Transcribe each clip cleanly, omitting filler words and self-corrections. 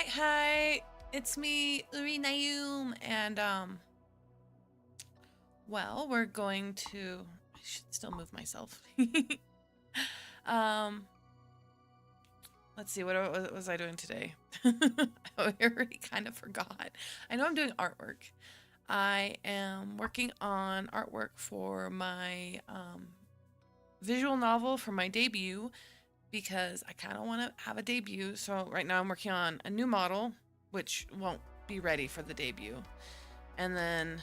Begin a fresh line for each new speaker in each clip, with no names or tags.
Hi. It's me, Uri Nayum, and well, we're going to. I should still move myself. um, let's see. What was I doing today? I already kind of forgot. I know I'm doing artwork. I am working on artwork for my visual novel for my debut because I kind of want to have a debut. So right now I'm working on a new model, which won't be ready for the debut, and then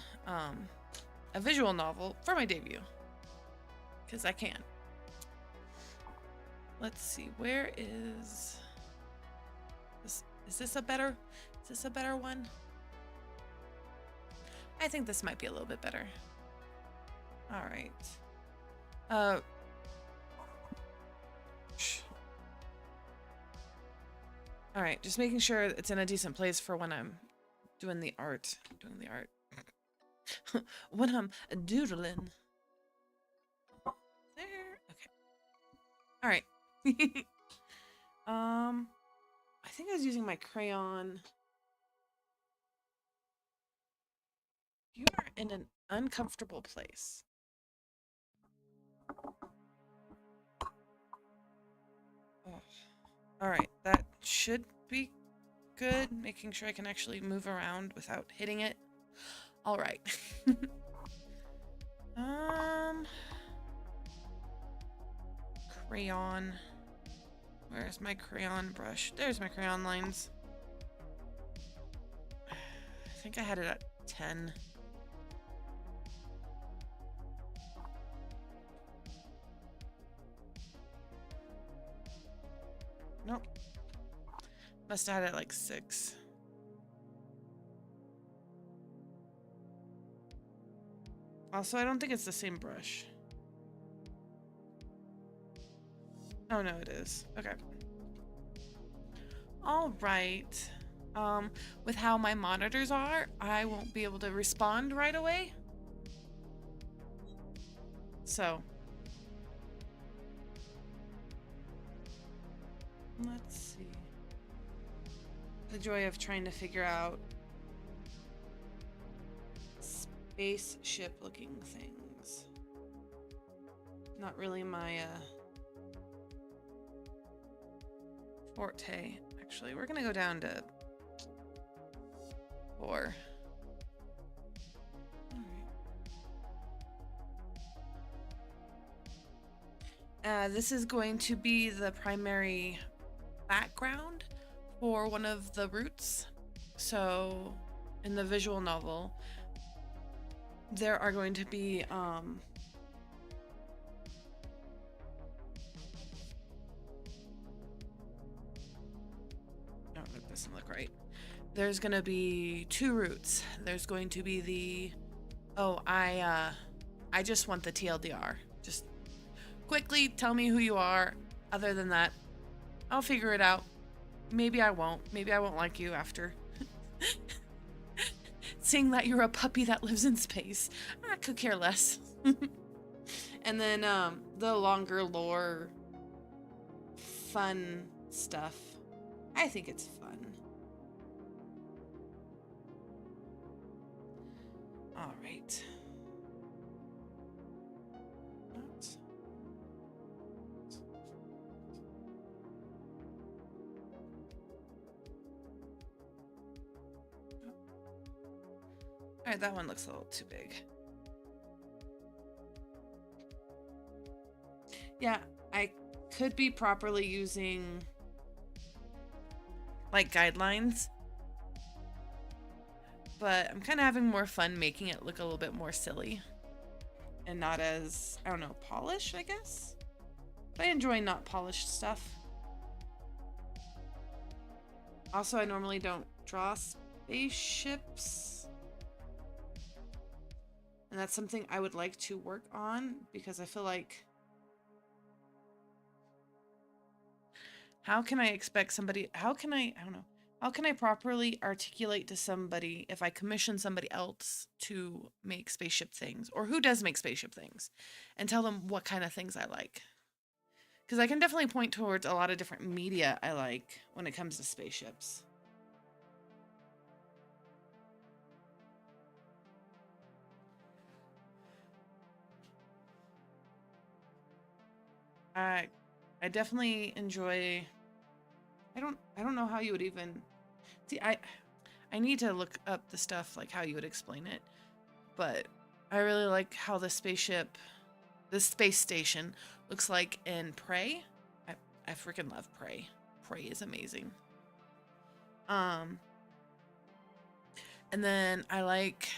a visual novel for my debut because I can. Let's see, where is this? Is this a better? Is this a better one? I think this might be a little bit better. All right. All right, just making sure it's in a decent place for when I'm doing the art. When I'm doodling. There. Okay. All right. I think I was using my crayon. You are in an uncomfortable place. Oh. All right, that should be good. Making sure I can actually move around without hitting it. All right. Crayon. Where's my crayon brush? There's my crayon lines. I think I had it at 10. Nope. Must have had it like 6. Also, I don't think it's the same brush. Oh no, it is. Okay. All right. With how my monitors are, I won't be able to respond right away. So, let's see. The joy of trying to figure out spaceship looking things. Not really my forte. Actually, we're gonna go down to 4. This is going to be the primary background for one of the roots. So in the visual novel, there are going to be oh, that doesn't look right. There's going to be 2 roots. There's going to be the I just want the TLDR. Just quickly tell me who you are. Other than that, I'll figure it out. Maybe I won't. Maybe I won't like you after seeing that you're a puppy that lives in space. I could care less. And then the longer lore fun stuff. I think it's fun. All right. All right, that one looks a little too big. Yeah, I could be properly using like guidelines, but I'm kind of having more fun making it look a little bit more silly and not as, I don't know, polished, I guess. But I enjoy not polished stuff. Also, I normally don't draw spaceships. And that's something I would like to work on because I feel like, how can I expect somebody, I don't know, how can I properly articulate to somebody if I commission somebody else to make spaceship things, or who does make spaceship things, and tell them what kind of things I like? Because I can definitely point towards a lot of different media I like when it comes to spaceships. I I definitely enjoy. I don't know how you would even see. I need to look up the stuff like how you would explain it, but I really like how the space station looks like in Prey. I freaking love Prey. Prey is amazing. Um, and then I like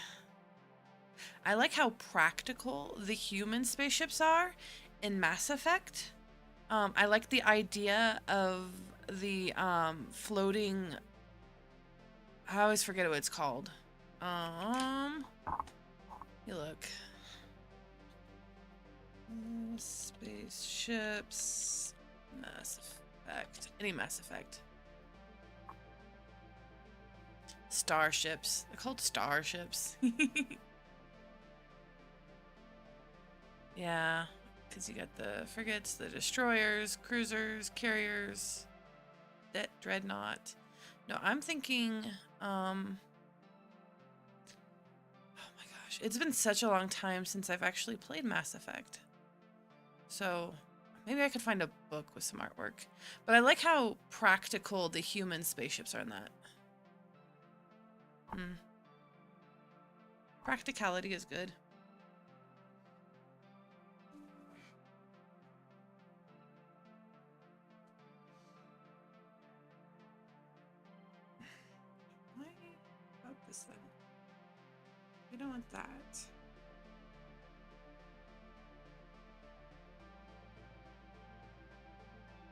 how practical the human spaceships are in Mass Effect. I like the idea of the floating. I always forget what it's called. Um, you look. Spaceships. Mass Effect. Any Mass Effect. Starships. They're called starships. Yeah, because you got the frigates, the destroyers, cruisers, carriers, that dreadnought. No, I'm thinking, oh my gosh, it's been such a long time since I've actually played Mass Effect. So maybe I could find a book with some artwork. But I like how practical the human spaceships are in that. Practicality is good. Why about this then? We don't want that.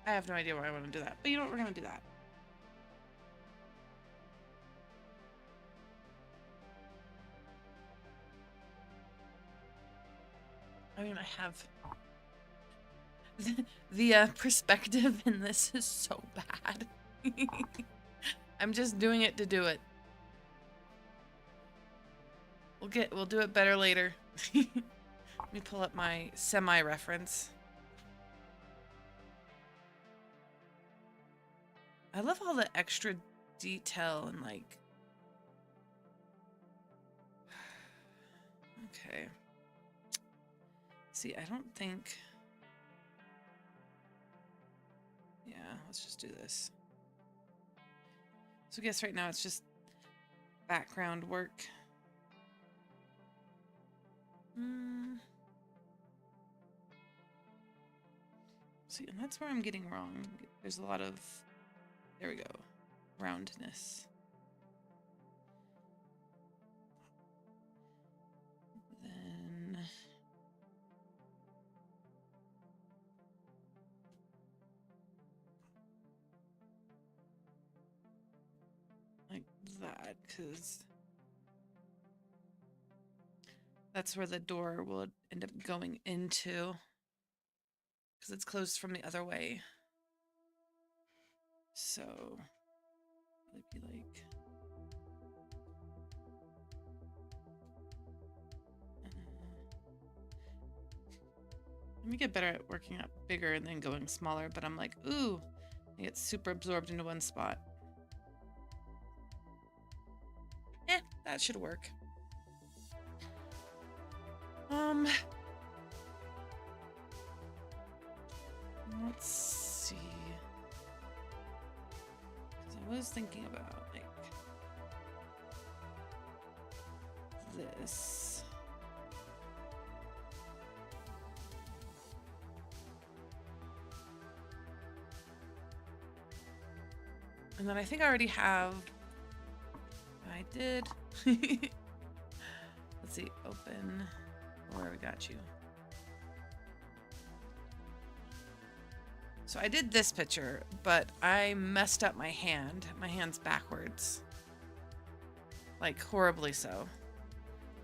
I have no idea why I want to do that, but you know what? We're going to do that. I mean, I have... the perspective in this is so bad. I'm just doing it to do it. We'll do it better later. Let me pull up my semi-reference. I love all the extra detail and like... Okay. See, I don't think... Yeah, let's just do this. So I guess right now it's just background work. See, and that's where I'm getting wrong. There's a lot of... There we go. Roundness. Then... like that, because that's where the door will end up going into, because it's closed from the other way. So it'd be like... let me get better at working out bigger and then going smaller, but I'm like, ooh, I get super absorbed into one spot. That should work. Let's see. Because I was thinking about like this. And then I think I already have... I did. Let's see, open. Where we got you. So I did this picture, but I messed up my hand. My hand's backwards. Like, horribly so.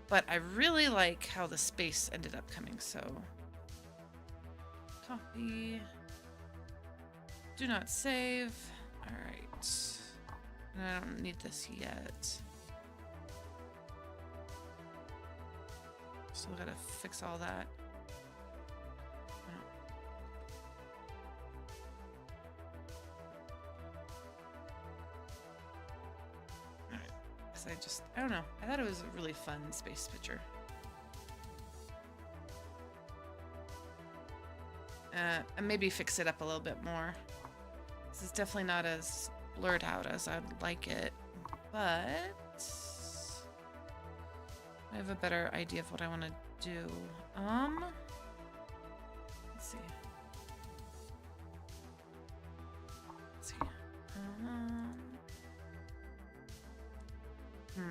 But I really like how the space ended up coming, so... Copy. Do not save. Alright. And I don't need this yet. Still gotta fix all that. Alright. Because I don't know. I thought it was a really fun space picture. And maybe fix it up a little bit more. This is definitely not as blurred out as I'd like it, but I have a better idea of what I want to do. Let's see. Let's see. Okay.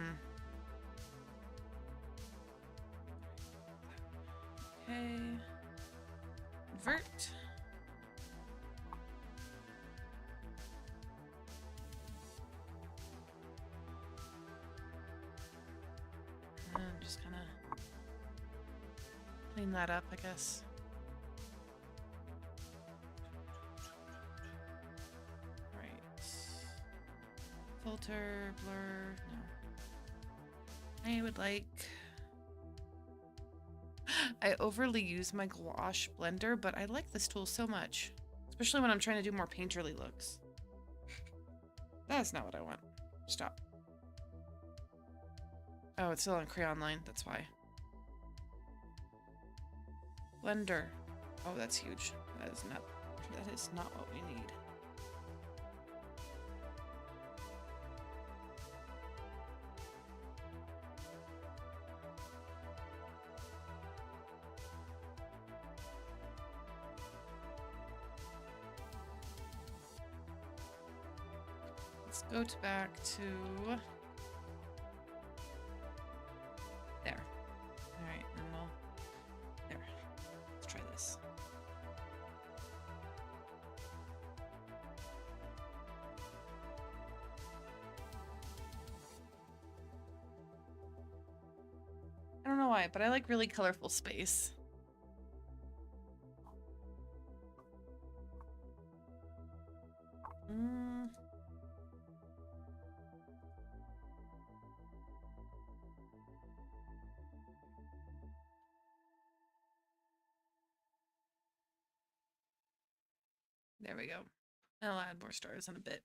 Invert. And just kind of clean that up, I guess. Right. Filter, blur, no. I would like... I overly use my gouache blender, but I like this tool so much. Especially when I'm trying to do more painterly looks. That's not what I want. Stop. Oh, it's still on crayon line, that's why. Blender. Oh, that's huge. That is not what we need. Let's go back to there. All right, and we'll there. Let's try this. I don't know why, but I like really colorful space. There we go. I'll add more stars in a bit.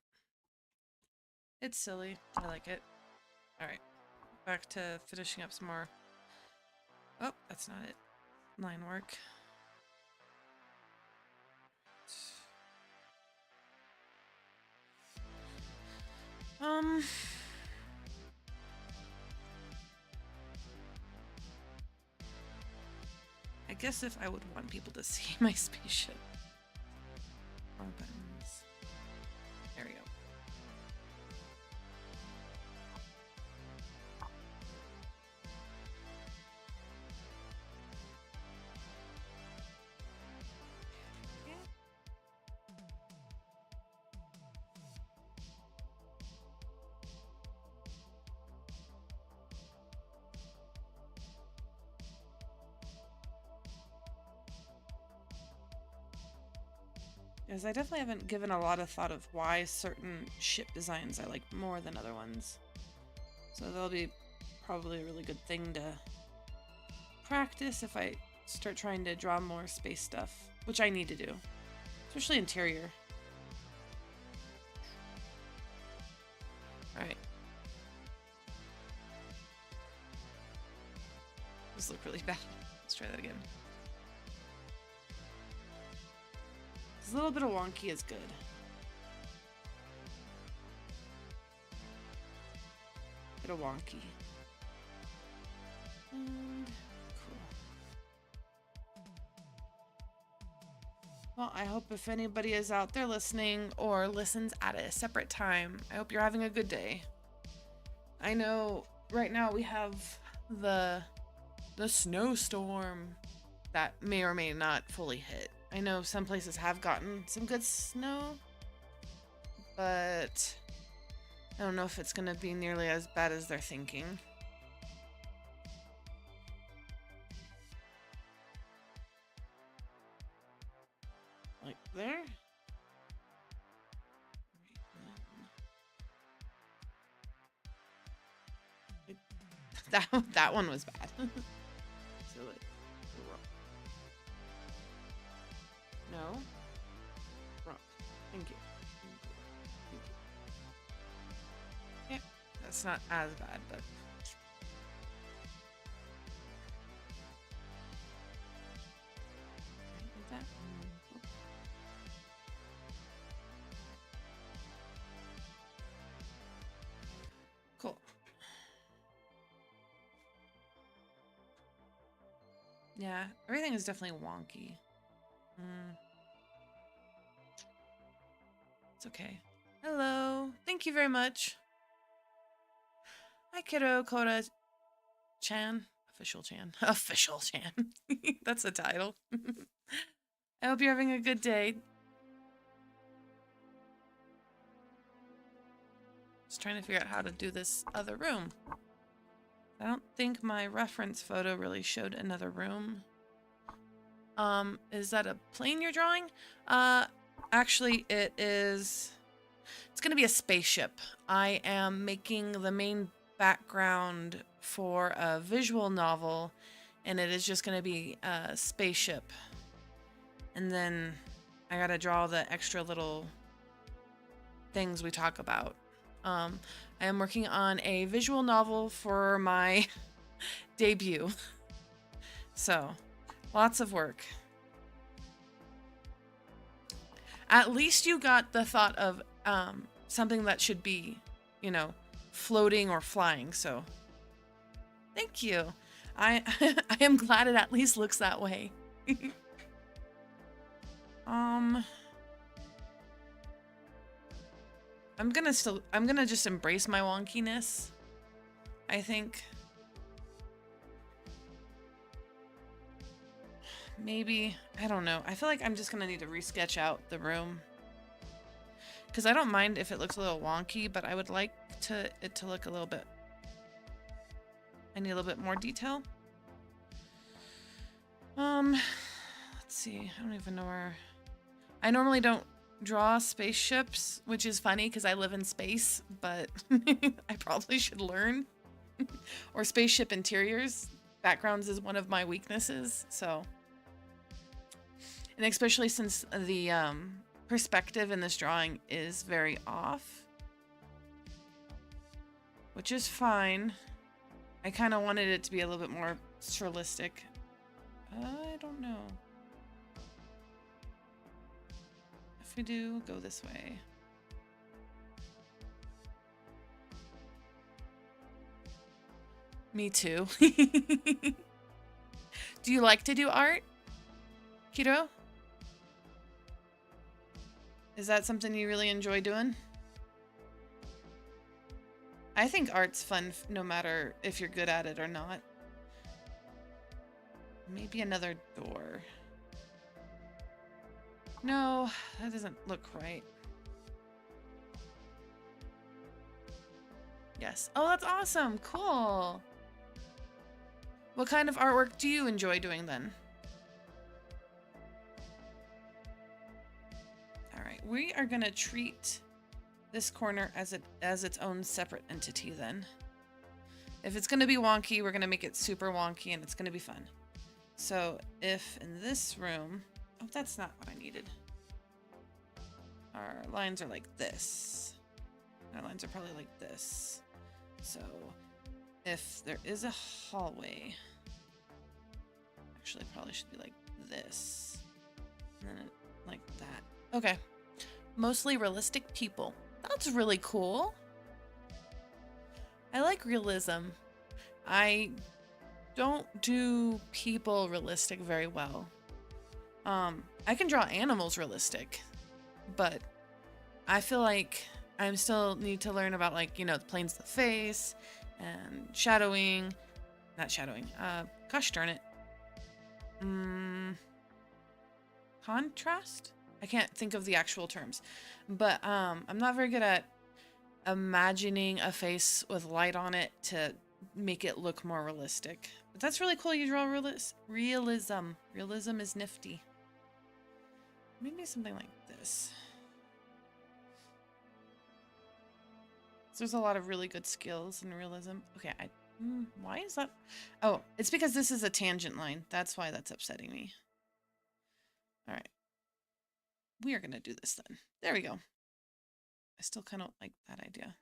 It's silly. I like it. Alright. Back to finishing up some more. Oh, that's not it. Line work. I guess if I would want people to see my spaceship. Wrong buttons. There we go. Because I definitely haven't given a lot of thought of why certain ship designs I like more than other ones. So that'll be probably a really good thing to practice if I start trying to draw more space stuff, which I need to do, especially interior. Alright. Those look really bad. Let's try that again. A little bit of wonky is good. Bit of wonky. And cool. Well, I hope if anybody is out there listening or listens at a separate time, I hope you're having a good day. I know right now we have the snowstorm that may or may not fully hit. I know some places have gotten some good snow, but I don't know if it's going to be nearly as bad as they're thinking. Like there? That one was bad. So like, no. Wrong. Thank you. Yeah, that's not as bad, but. Like that. Yeah, everything is definitely wonky. It's okay. Hello. Thank you very much. Hi, kiddo. Koda-chan. Official Chan. Official Chan. That's the title. I hope you're having a good day. Just trying to figure out how to do this other room. I don't think my reference photo really showed another room. Is that a plane you're drawing? Actually, it's gonna be a spaceship. I am making the main background for a visual novel, and it is just gonna be a spaceship. And then I gotta draw the extra little things we talk about. I am working on a visual novel for my debut. So, lots of work. At least you got the thought of something that should be, you know, floating or flying. So, thank you. I am glad it at least looks that way. I'm gonna just embrace my wonkiness, I think. Maybe, I don't know. I feel like I'm just gonna need to resketch out the room. Because I don't mind if it looks a little wonky, but I would like it to look a little bit... I need a little bit more detail. Let's see. I don't even know where... I normally don't draw spaceships, which is funny because I live in space, but I probably should learn. Or spaceship interiors. Backgrounds is one of my weaknesses, so... And especially since the perspective in this drawing is very off. Which is fine. I kind of wanted it to be a little bit more surrealistic. I don't know. If we do, go this way. Me too. Do you like to do art, Kiro? Is that something you really enjoy doing? I think art's fun no matter if you're good at it or not. Maybe another door. No, that doesn't look right. Yes. Oh, that's awesome. Cool. What kind of artwork do you enjoy doing then? Alright, we are gonna treat this corner as its own separate entity then. If it's gonna be wonky, we're gonna make it super wonky and it's gonna be fun. So if in this room, oh, that's not what I needed. Our lines are like this. Our lines are probably like this. So if there is a hallway, actually it probably should be like this. And then like that. Okay. Mostly realistic people. That's really cool. I like realism. I don't do people realistic very well. I can draw animals realistic, but I feel like I still need to learn about, like, you know, the planes of the face and shadowing. Not shadowing. Gosh darn it. Contrast? I can't think of the actual terms, but I'm not very good at imagining a face with light on it to make it look more realistic. But that's really cool. You draw realism. Realism is nifty. Maybe something like this. So there's a lot of really good skills in realism. Okay, why is that? Oh, it's because this is a tangent line. That's why that's upsetting me. All right. We are going to do this then. There we go. I still kind of like that idea.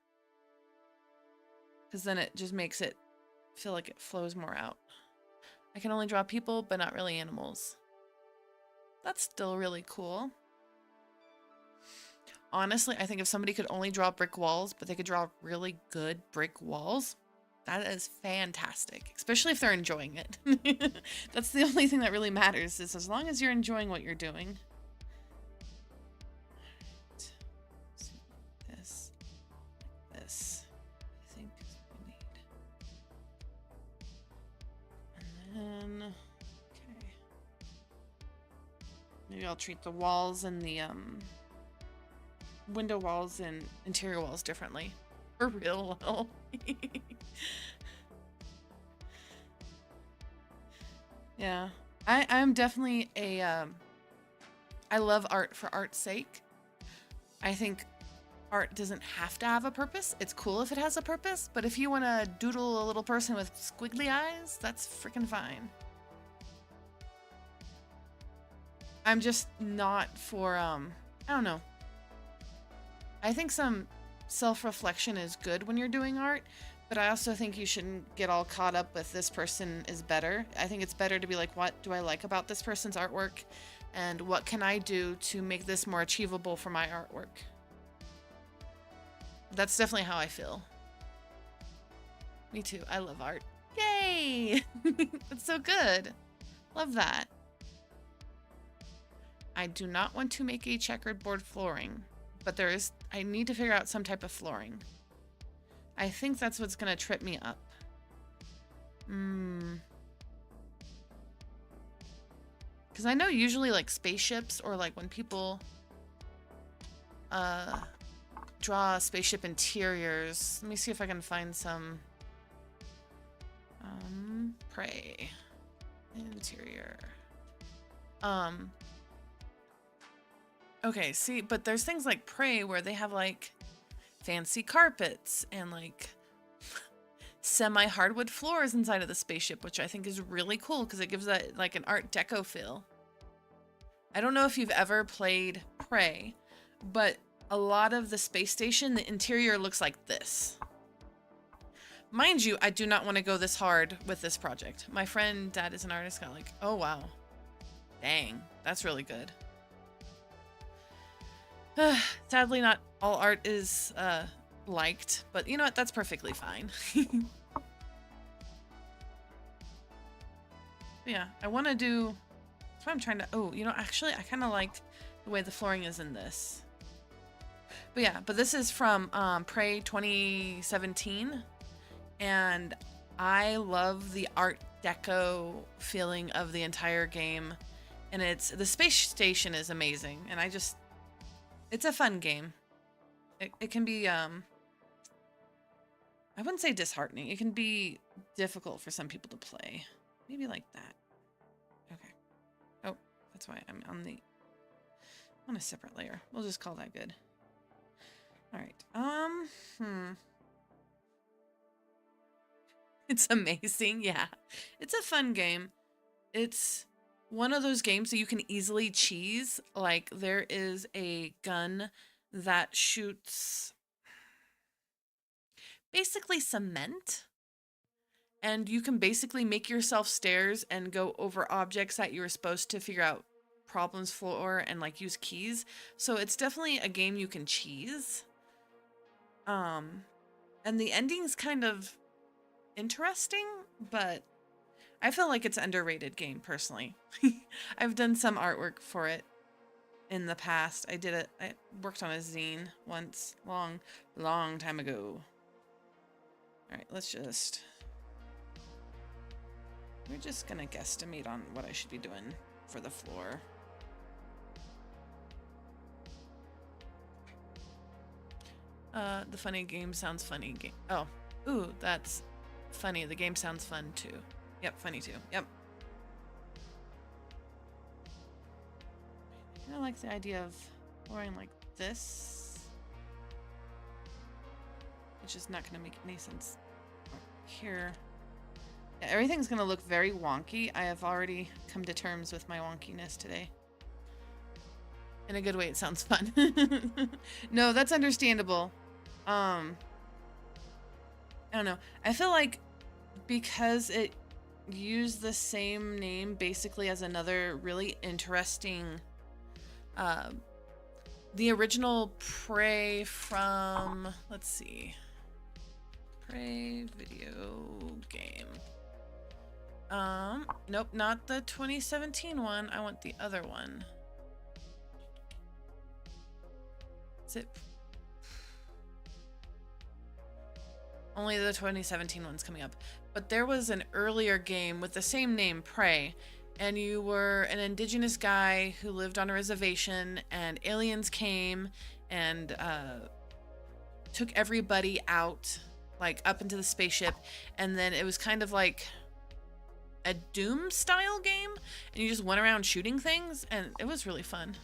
Because then it just makes it feel like it flows more out. I can only draw people, but not really animals. That's still really cool. Honestly, I think if somebody could only draw brick walls, but they could draw really good brick walls, That is fantastic, especially if they're enjoying it. That's the only thing that really matters, is as long as you're enjoying what you're doing. This, this, I think is what we need. And then, okay. Maybe I'll treat the walls and the window walls and interior walls differently. For real, well. Yeah, I'm definitely a I love art for art's sake. I think art doesn't have to have a purpose. It's cool if it has a purpose, but if you want to doodle a little person with squiggly eyes, that's freaking fine. I'm just not for I don't know. I think some self-reflection is good when you're doing art, but I also think you shouldn't get all caught up with this person is better. I think it's better to be like, what do I like about this person's artwork? And what can I do to make this more achievable for my artwork? That's definitely how I feel. Me too. I love art. Yay! That's so good. Love that. I do not want to make a checkered board flooring, but I need to figure out some type of flooring. I think that's what's gonna trip me up. Because I know usually like spaceships, or like when people draw spaceship interiors. Let me see if I can find some prey interior. Okay, see, but there's things like Prey where they have like fancy carpets and like semi-hardwood floors inside of the spaceship, which I think is really cool because it gives that like an Art Deco feel. I don't know if you've ever played Prey, but a lot of the space station, the interior looks like this. Mind you, I do not want to go this hard with this project. My friend Dad is an artist, got like, oh wow, dang, that's really good. Sadly, not all art is liked, but you know what? That's perfectly fine. Yeah, I want to do... That's why I'm trying to... Oh, you know, actually, I kind of liked the way the flooring is in this. But yeah, but this is from Prey 2017, and I love the Art Deco feeling of the entire game, and the space station is amazing, and it's a fun game. It can be, I wouldn't say disheartening. It can be difficult for some people to play. Maybe like that. Okay. Oh, that's why I'm on a separate layer. We'll just call that good. All right. It's amazing. Yeah. It's a fun game. It's one of those games that you can easily cheese. Like, there is a gun that shoots basically cement, and you can basically make yourself stairs and go over objects that you were supposed to figure out problems for and like use keys. So it's definitely a game you can cheese. And the ending's kind of interesting, but I feel like it's an underrated game personally. I've done some artwork for it in the past. I worked on a zine once, long time ago. All right, we're just gonna guesstimate on what I should be doing for the floor. The funny game sounds funny. Oh, ooh, that's funny. The game sounds fun too. Yep, funny too. Yep. I like the idea of flooring like this, which is not going to make any sense here. Yeah, everything's going to look very wonky. I have already come to terms with my wonkiness today. In a good way, it sounds fun. No, that's understandable. I don't know. I feel like because it used the same name basically as another really interesting... the original Prey from... Let's see. Prey video game. Nope, not the 2017 one. I want the other one. Is it? Only the 2017 one's coming up. But there was an earlier game with the same name, Prey, and you were an indigenous guy who lived on a reservation, and aliens came and took everybody out, like up into the spaceship, and then it was kind of like a Doom style game, and you just went around shooting things, and it was really fun.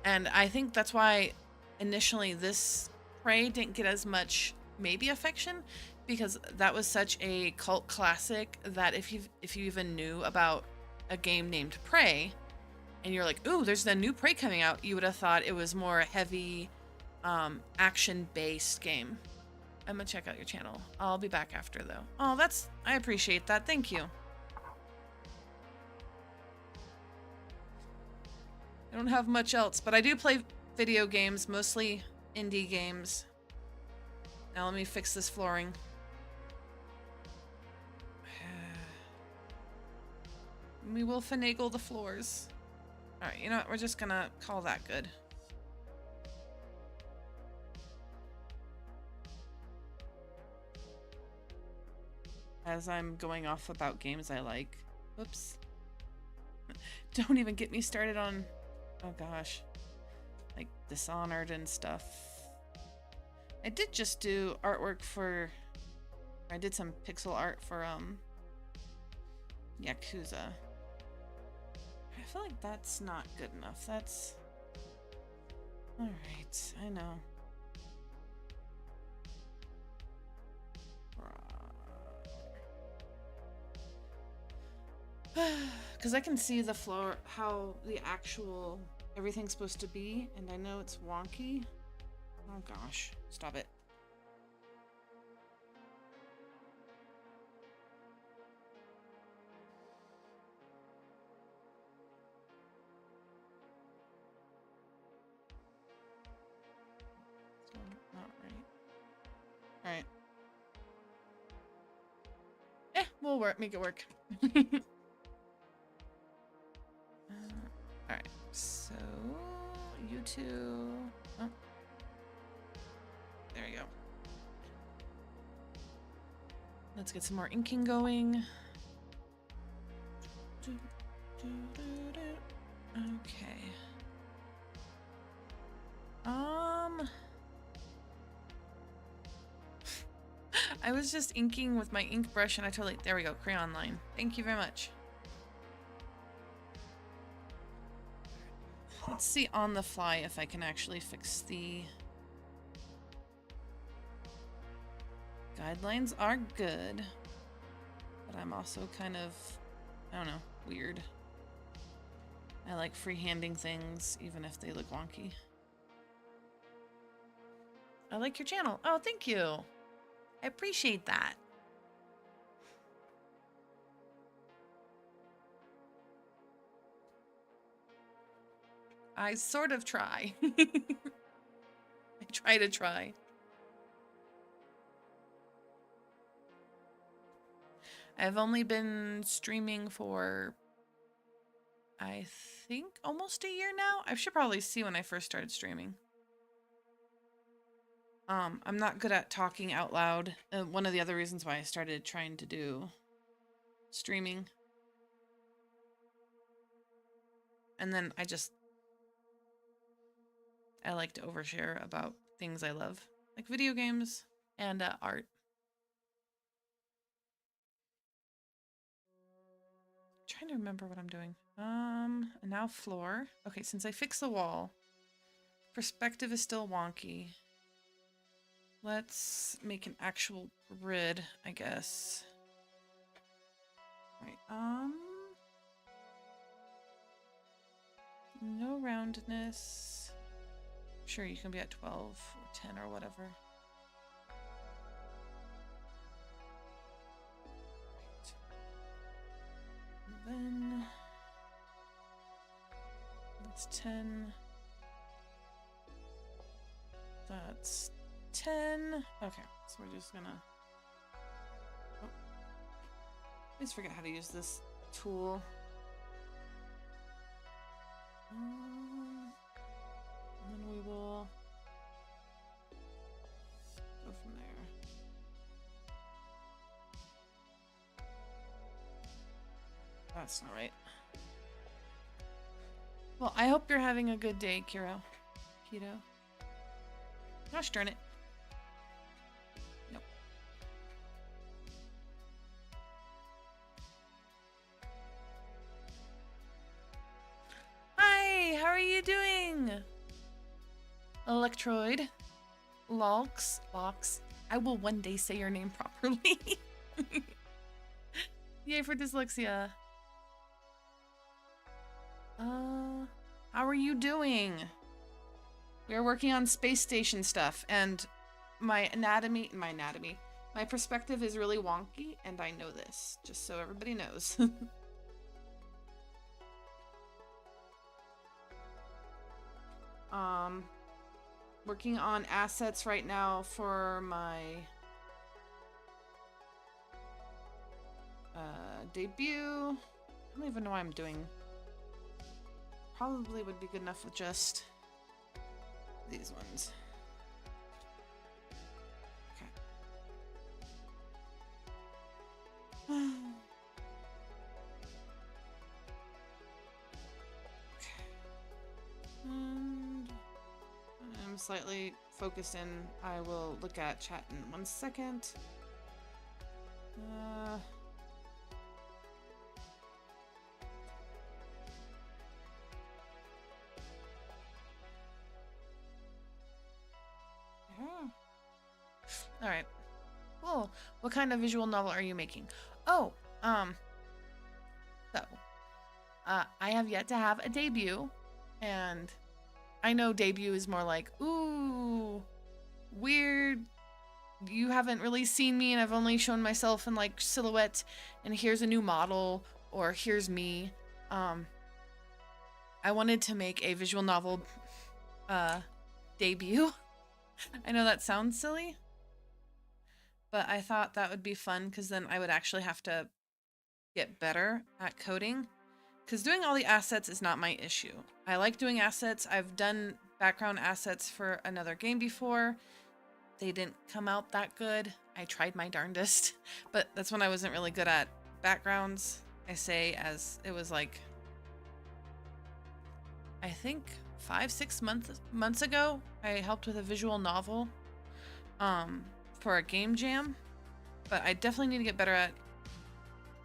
And I think that's why initially this Prey didn't get as much maybe affection, because that was such a cult classic that if you even knew about a game named Prey and you're like, ooh, there's the new Prey coming out, you would have thought it was more heavy action based game. I'm gonna check out your channel. I'll be back after though. Oh, I appreciate that. Thank you. I don't have much else, but I do play video games, mostly indie games. Now let me fix this flooring. We will finagle the floors. Alright, you know what? We're just gonna call that good. As I'm going off about games I like. Whoops. Don't even get me started on... Oh gosh. Like Dishonored and stuff. I did just do artwork for... I did some pixel art for, Yakuza. I feel like that's not good enough. That's... Alright, I know. Because I can see the floor, how the actual everything's supposed to be, and I know it's wonky. Oh gosh, stop it. Still not right. Alright. We'll make it work. Alright, so you two. Oh. There we go. Let's get some more inking going. Okay. I was just inking with my ink brush and I totally... There we go, crayon line. Thank you very much. Let's see on the fly if I can actually fix the... Guidelines are good. But I'm also kind of... I don't know, weird. I like freehanding things, even if they look wonky. I like your channel. Oh, thank you. I appreciate that. I sort of try. I try to try. I've only been streaming for, I think, almost a year now. I should probably see when I first started streaming. I'm not good at talking out loud. One of the other reasons why I started trying to do streaming. And then I like to overshare about things I love, like video games and art. Trying to remember what I'm doing. Now floor. Okay, since I fixed the wall, perspective is still wonky. Let's make an actual grid, I guess. Right, no roundness. Sure, you can be at 12 or 10 or whatever. Right. And then that's 10. That's 10. Okay, so we're just gonna... Oh. I always forget how to use this tool. And then we will go from there. That's not right. Well, I hope you're having a good day, Kiro. Keto. Gosh darn it. Nope. Hi, how are you doing? Electroid. Lox. I will one day say your name properly. Yay for dyslexia. How are you doing? We are working on space station stuff, and my perspective is really wonky, and I know this, just so everybody knows. Working on assets right now for my debut. I don't even know what I'm doing. Probably would be good enough with just these ones. Okay. Okay. And I'm slightly focused in. I will look at chat in 1 second. All right. Cool. What kind of visual novel are you making? Oh, so, I have yet to have a debut, and I know debut is more like, ooh, weird. You haven't really seen me, and I've only shown myself in like silhouette, and here's a new model, or here's me. I wanted to make a visual novel, debut. I know that sounds silly, but I thought that would be fun because then I would actually have to get better at coding, because doing all the assets is not my issue. I like doing assets. I've done background assets for another game before. They didn't come out that good. I tried my darndest, but that's when I wasn't really good at backgrounds. I say as it was like, I think 5-6 months ago, I helped with a visual novel for a game jam, but I definitely need to get better at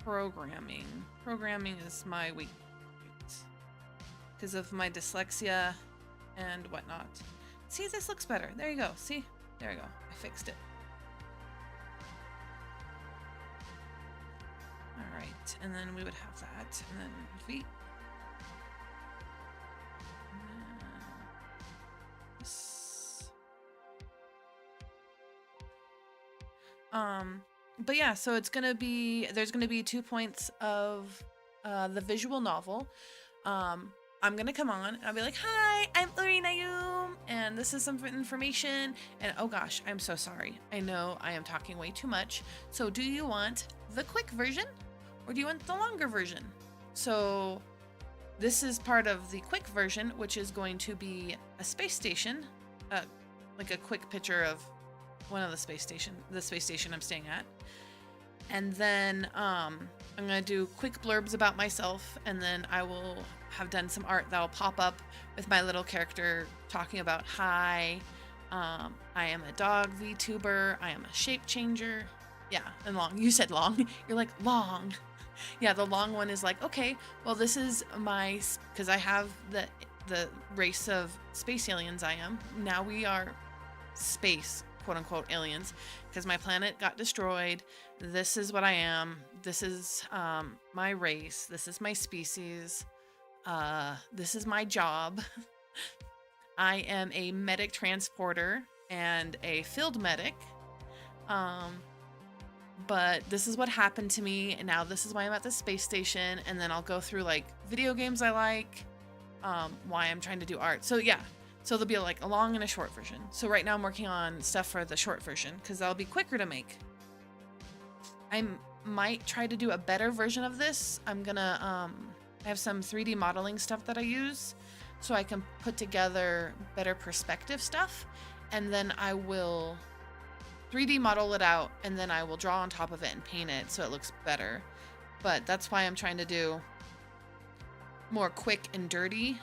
programming. Programming is my weakness because of my dyslexia and whatnot. See, this looks better. There you go. See? There we go. I fixed it. All right, and then we would have that, and then feet. But yeah, so it's gonna be, there's gonna be 2 points of the visual novel. I'm gonna come on and I'll be like, hi, I'm Lorena Yum, and this is some information, and oh gosh, I'm so sorry. I know I am talking way too much. So do you want the quick version or do you want the longer version? So this is part of the quick version, which is going to be a space station, like a quick picture of one of the space station I'm staying at. And then I'm gonna do quick blurbs about myself, and then I will have done some art that'll pop up with my little character talking about, hi, I am a dog VTuber, I am a shape changer. Yeah, and long. You said long. You're like, long. Yeah, the long one is like, okay, well, this is my, because I have the race of space aliens I am. Now we are space, quote unquote, aliens, because my planet got destroyed. This is what I am. This is my race. This is my species. This is my job. I am a medic transporter and a field medic. But this is what happened to me, and now this is why I'm at the space station, and then I'll go through like video games I like, why I'm trying to do art. So yeah, So there'll be like a long and a short version. So right now I'm working on stuff for the short version because that'll be quicker to make. I might try to do a better version of this. I'm gonna, I have some 3D modeling stuff that I use so I can put together better perspective stuff, and then I will 3D model it out, and then I will draw on top of it and paint it so it looks better. But that's why I'm trying to do more quick and dirty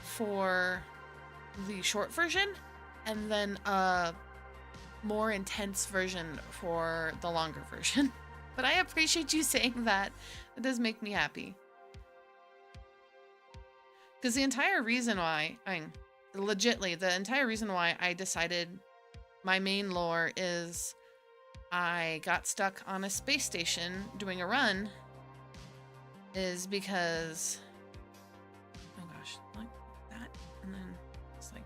for the short version, and then a more intense version for the longer version. But I appreciate you saying that. It does make me happy. Because the entire reason why, legitly, the entire reason why I decided my main lore is I got stuck on a space station doing a run is because, oh gosh, like that, and then it's like,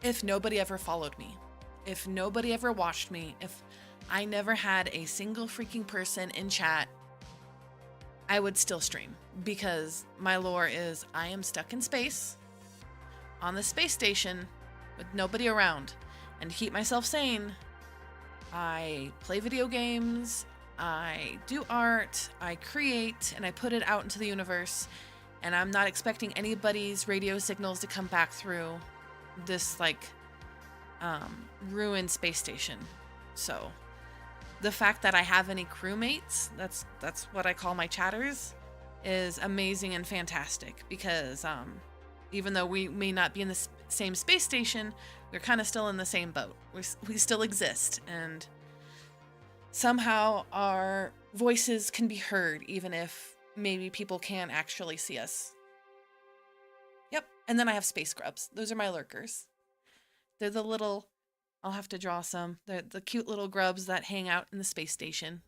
if nobody ever followed me, if nobody ever watched me, if I never had a single freaking person in chat, I would still stream, because my lore is I am stuck in space on the space station with nobody around, and to keep myself sane, I play video games, I do art, I create, and I put it out into the universe, and I'm not expecting anybody's radio signals to come back through this like ruined space station. So the fact that I have any crewmates, that's what I call my chatters, is amazing and fantastic, because even though we may not be in the same space station, we're kind of still in the same boat. We still exist, and somehow our voices can be heard, even if maybe people can't actually see us. Yep, and then I have space grubs. Those are my lurkers. They're the little, I'll have to draw some, they're the cute little grubs that hang out in the space station.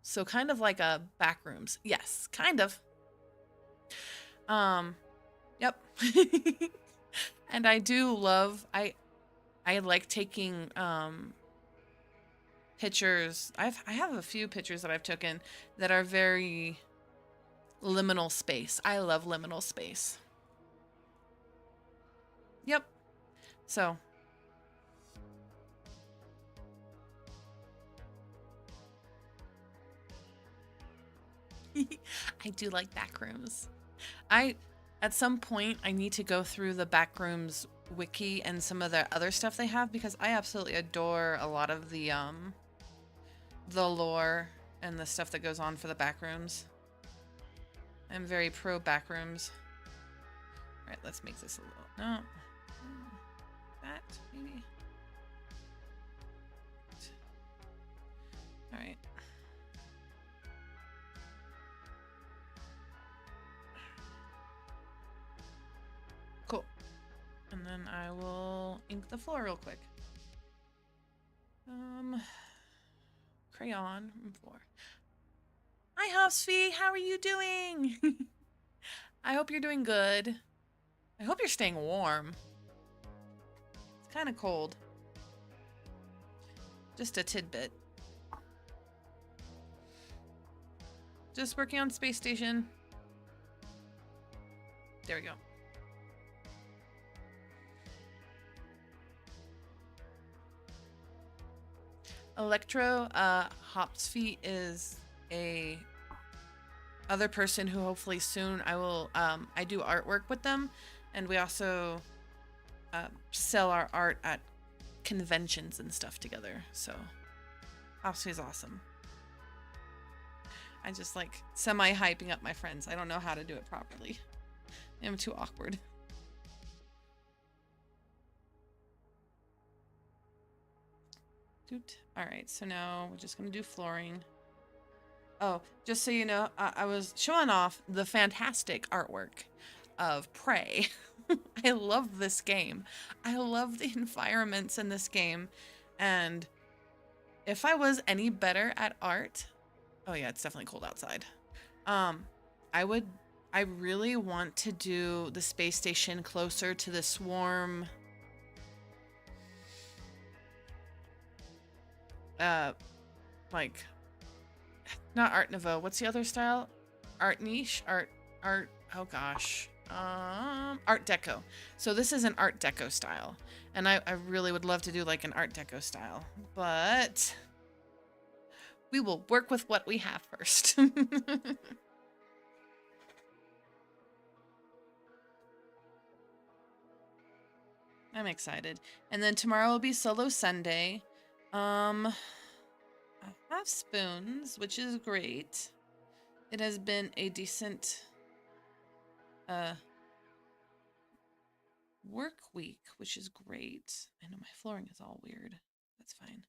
So kind of like a backrooms. Yes, kind of. Yep. And I do love, I like taking pictures. I have a few pictures that I've taken that are very liminal space. I love liminal space. Yep. So I do like backrooms. At some point I need to go through the backrooms wiki and some of the other stuff they have, because I absolutely adore a lot of the lore and the stuff that goes on for the backrooms. I'm very pro backrooms. All right, let's make this a little, no, that maybe. All right. Cool. And then I will ink the floor real quick. Crayon and floor. Hi, Hopsfee. How are you doing? I hope you're doing good. I hope you're staying warm. It's kind of cold. Just a tidbit. Just working on space station. There we go. Electro, Hopsfeet is a other person who hopefully soon I will, I do artwork with them, and we also sell our art at conventions and stuff together. So Hopsfeet is awesome. I just like semi-hyping up my friends. I don't know how to do it properly. I'm too awkward. All right, so now we're just gonna do flooring. Oh, just so you know, I was showing off the fantastic artwork of Prey. I love this game. I love the environments in this game. And if I was any better at art, oh yeah, it's definitely cold outside. I really want to do the space station closer to the swarm. Like, not Art Nouveau. What's the other style? Art niche? Art art, oh gosh, Art Deco. So this is an Art Deco style. And I really would love to do like an Art Deco style, but we will work with what we have first. I'm excited. And then tomorrow will be Solo Sunday. I have spoons, which is great. It has been a decent work week, which is great. I know my flooring is all weird. That's fine.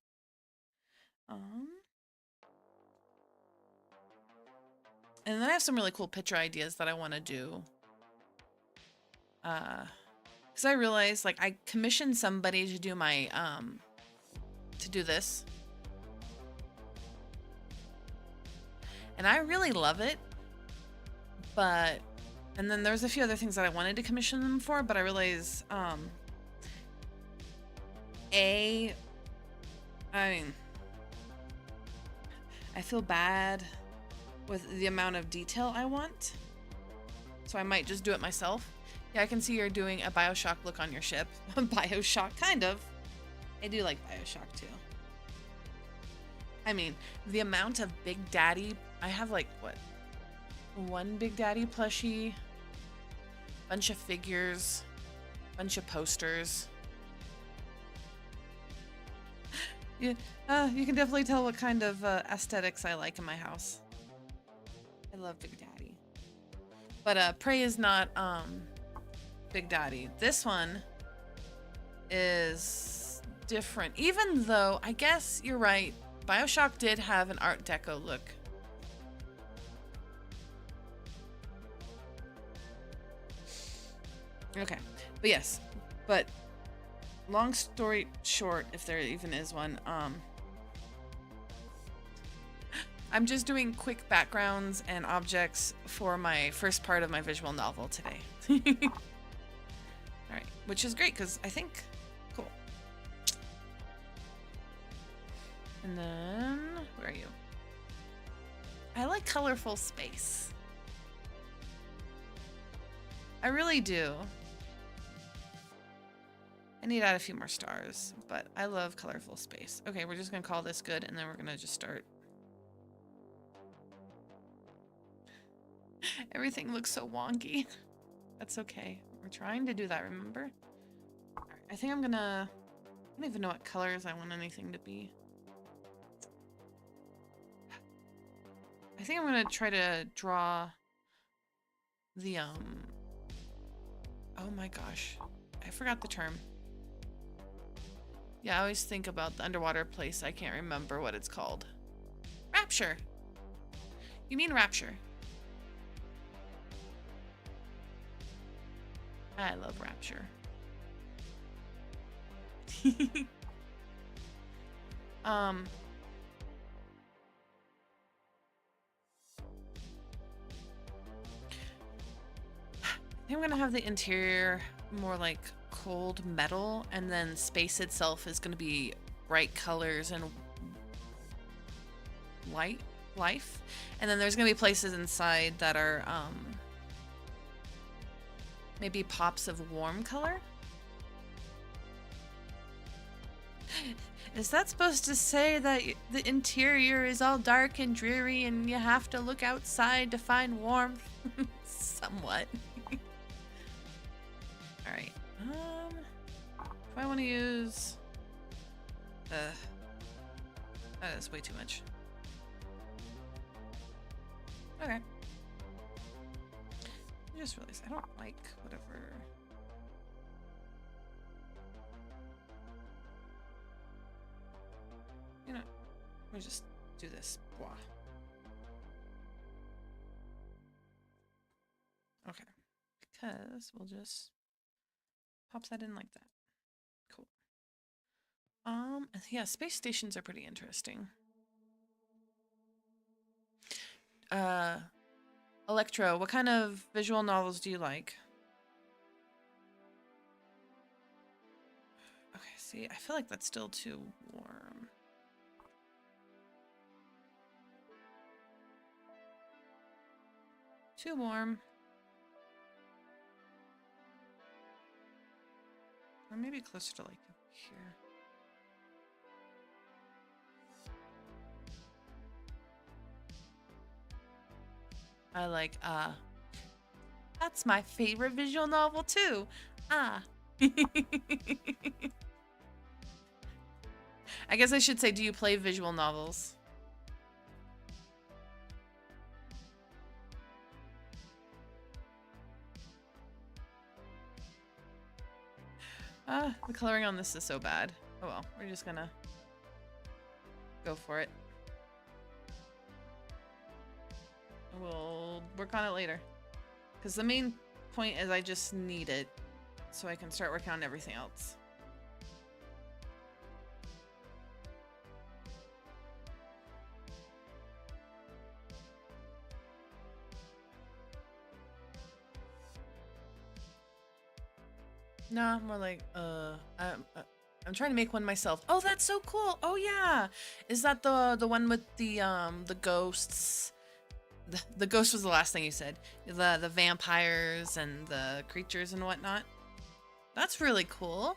And then I have some really cool picture ideas that I want to do. Because I realized, like, I commissioned somebody to do my, to do this. And I really love it. But, and then there's a few other things that I wanted to commission them for, but I realized, I mean, I feel bad with the amount of detail I want. So I might just do it myself. Yeah, I can see you're doing a BioShock look on your ship. BioShock, kind of. I do like BioShock too. I mean, the amount of Big Daddy, I have like, what? One Big Daddy plushie, bunch of figures, bunch of posters. Yeah, you can definitely tell what kind of aesthetics I like in my house. I love Big Daddy. But Prey is not Big Daddy. This one is different. Even though, I guess you're right, BioShock did have an Art Deco look. Okay, but yes, but long story short, if there even is one, I'm just doing quick backgrounds and objects for my first part of my visual novel today. All right, which is great because I think, cool. And then, where are you? I like colorful space. I really do. I need to add a few more stars, but I love colorful space. Okay, we're just gonna call this good, and then we're gonna just start. Everything looks so wonky. That's okay. We're trying to do that, remember? All right, I think I'm gonna... I don't even know what colors I want anything to be. I think I'm gonna try to draw the, oh my gosh. I forgot the term. Yeah, I always think about the underwater place. I can't remember what it's called. Rapture. You mean Rapture. I love Rapture. I think I'm gonna have the interior more like cold metal, and then space itself is gonna be bright colors and life. And then there's gonna be places inside that are maybe pops of warm color. Is that supposed to say that the interior is all dark and dreary and you have to look outside to find warmth? Somewhat. Alright. If I want to use... that is way too much. Okay. I just realized I don't like whatever... You know, let me just do this. Blah. Okay. Because we'll just pop that in like that. Cool. Yeah, space stations are pretty interesting. Electro, what kind of visual novels do you like? Okay, see, I feel like that's still too warm. Too warm. Or maybe closer to like here. I like, that's my favorite visual novel too. I guess I should say, do you play visual novels? The coloring on this is so bad. Oh well, we're just gonna go for it. We'll work on it later. Because the main point is I just need it so I can start working on everything else. No, more like, I'm trying to make one myself. Oh, that's so cool. Oh yeah. Is that the one with the ghosts? The ghost was the last thing you said. The vampires and the creatures and whatnot. That's really cool.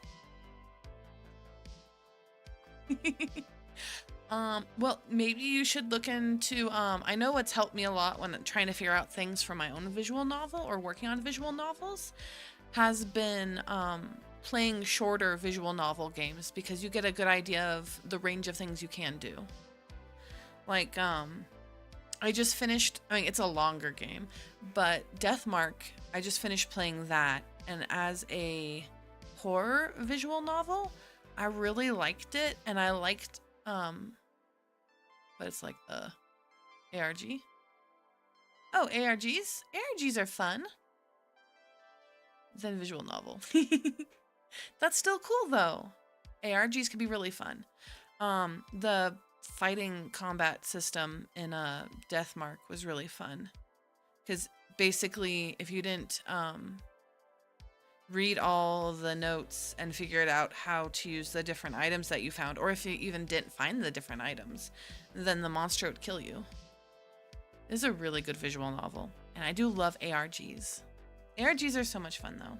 Well, maybe you should look into, I know what's helped me a lot when trying to figure out things for my own visual novel or working on visual novels has been, playing shorter visual novel games because you get a good idea of the range of things you can do. Like, I just finished, I mean, it's a longer game, but Deathmark, I just finished playing that, and as a horror visual novel, I really liked it, and I liked, but it's like the ARG. Oh, ARGs? ARGs are fun. Then visual novel. That's still cool, though. ARGs can be really fun. The fighting combat system in Deathmark was really fun. Because basically, if you didn't read all the notes and figure it out how to use the different items that you found, or if you even didn't find the different items, then the monster would kill you. This is a really good visual novel. And I do love ARGs. ARGs are so much fun, though.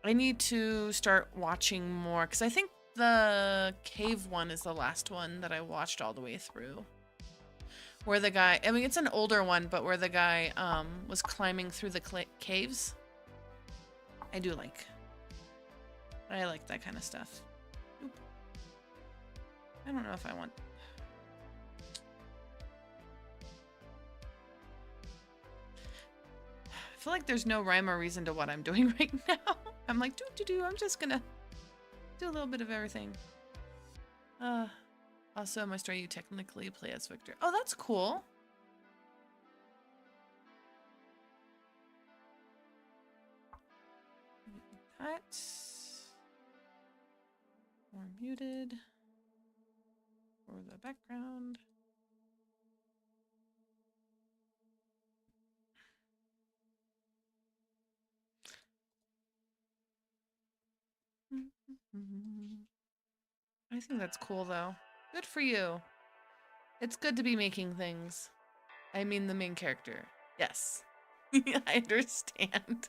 I need to start watching more, because I think the cave one is the last one that I watched all the way through. Where the guy, I mean, it's an older one, but where the guy was climbing through the caves. I like that kind of stuff. Oop. I don't know if I want... I feel like there's no rhyme or reason to what I'm doing right now. I'm like, I'm just gonna do a little bit of everything. Also, my story, you technically play as Victor. Oh, that's cool. That. More muted. For the background. I think that's cool, though. Good for you. It's good to be making things. I mean the main character. Yes. I understand.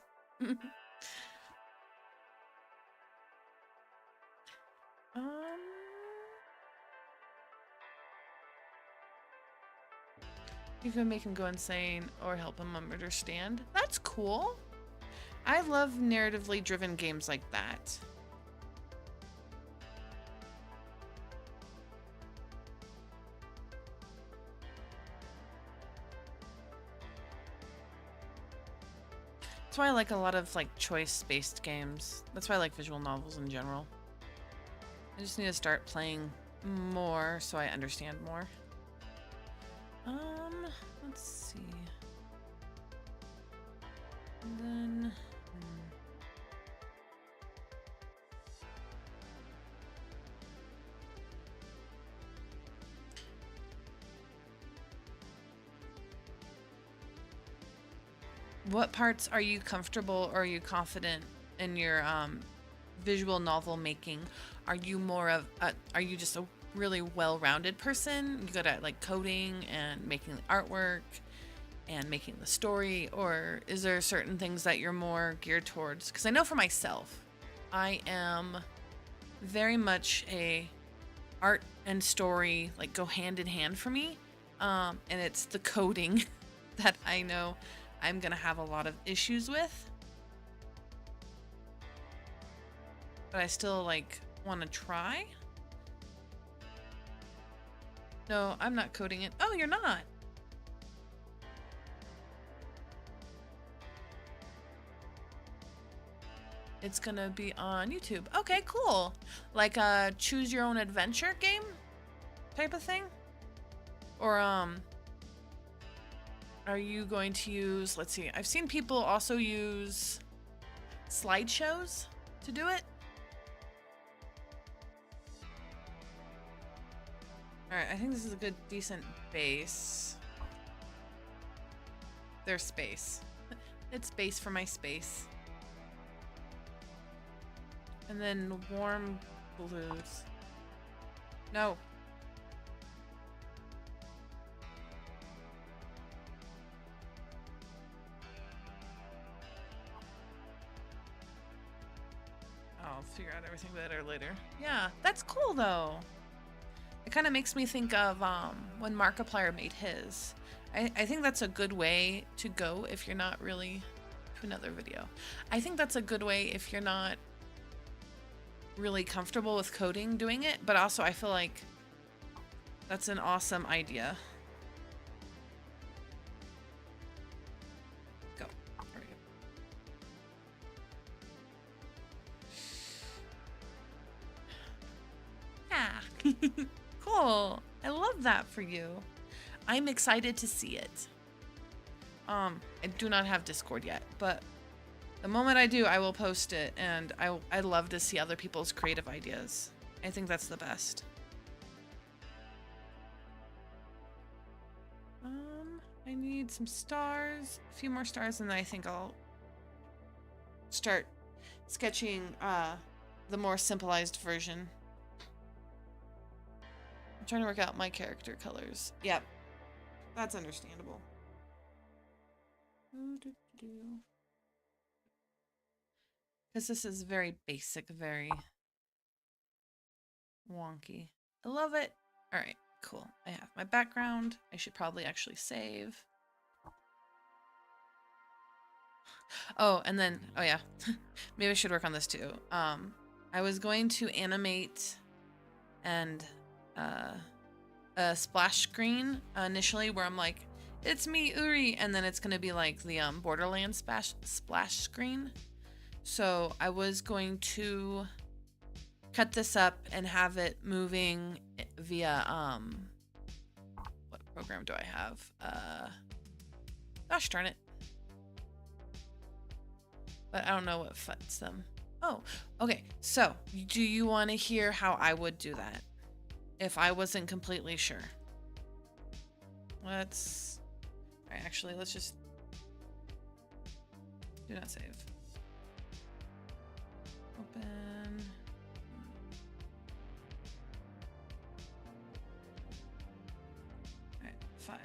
You can make him go insane or help him understand. That's cool. I love narratively driven games like that. That's why I like a lot of like choice-based games. That's why I like visual novels in general. I just need to start playing more so I understand more. Let's see. And then what parts are you comfortable or are you confident in your visual novel making? Are you more of are you just a really well-rounded person? You good at like coding and making the artwork? and making the story, or is there certain things that you're more geared towards? Because I know for myself, I am very much a art and story like go hand in hand for me, and it's the coding that I know I'm gonna have a lot of issues with, but I still like want to try. No, I'm not coding it. Oh, you're not. It's gonna be on YouTube. Okay, cool. Like a choose your own adventure game type of thing? Or are you going to use, let's see, I've seen people also use slideshows to do it. Alright, I think this is a good, decent base. There's space. It's space for my space. And then warm blues. No. I'll figure out everything better later. Yeah, that's cool though. It kind of makes me think of when Markiplier made his. I think that's a good way to go if you're not really... To another video. I think that's a good way if you're not really comfortable with coding doing it, but also I feel like that's an awesome idea. Go. There we go. Yeah. Cool. I love that for you. I'm excited to see it. I do not have Discord yet, but the moment I do, I will post it, and I love to see other people's creative ideas. I think that's the best. I need some stars, a few more stars, and then I think I'll start sketching the more simplified version. I'm trying to work out my character colors. Yep, that's understandable. Because this is very basic, very wonky. I love it. All right, cool. I have my background. I should probably actually save. Oh, and then, oh yeah, maybe I should work on this too. I was going to animate and a splash screen initially where I'm like, it's me, Uri, and then it's gonna be like the Borderlands splash screen. So I was going to cut this up and have it moving via what program do I have? Gosh darn it. But I don't know what fits them. Oh, okay. So do you want to hear how I would do that if I wasn't completely sure? Let's... All right, actually, let's just... Do not save. Open. All right, file,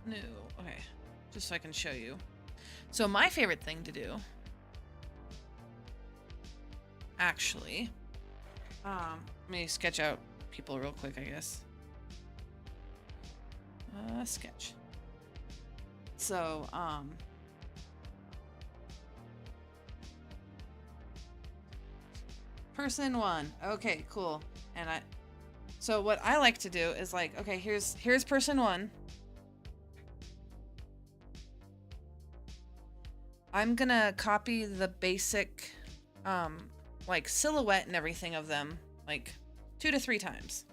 new. Okay, just so I can show you. So my favorite thing to do, actually, let me sketch out people real quick, I guess. Sketch. So, person one. Okay, cool. And so what I like to do is like, okay, here's person one. I'm gonna copy the basic, like silhouette and everything of them, like 2 to 3 times.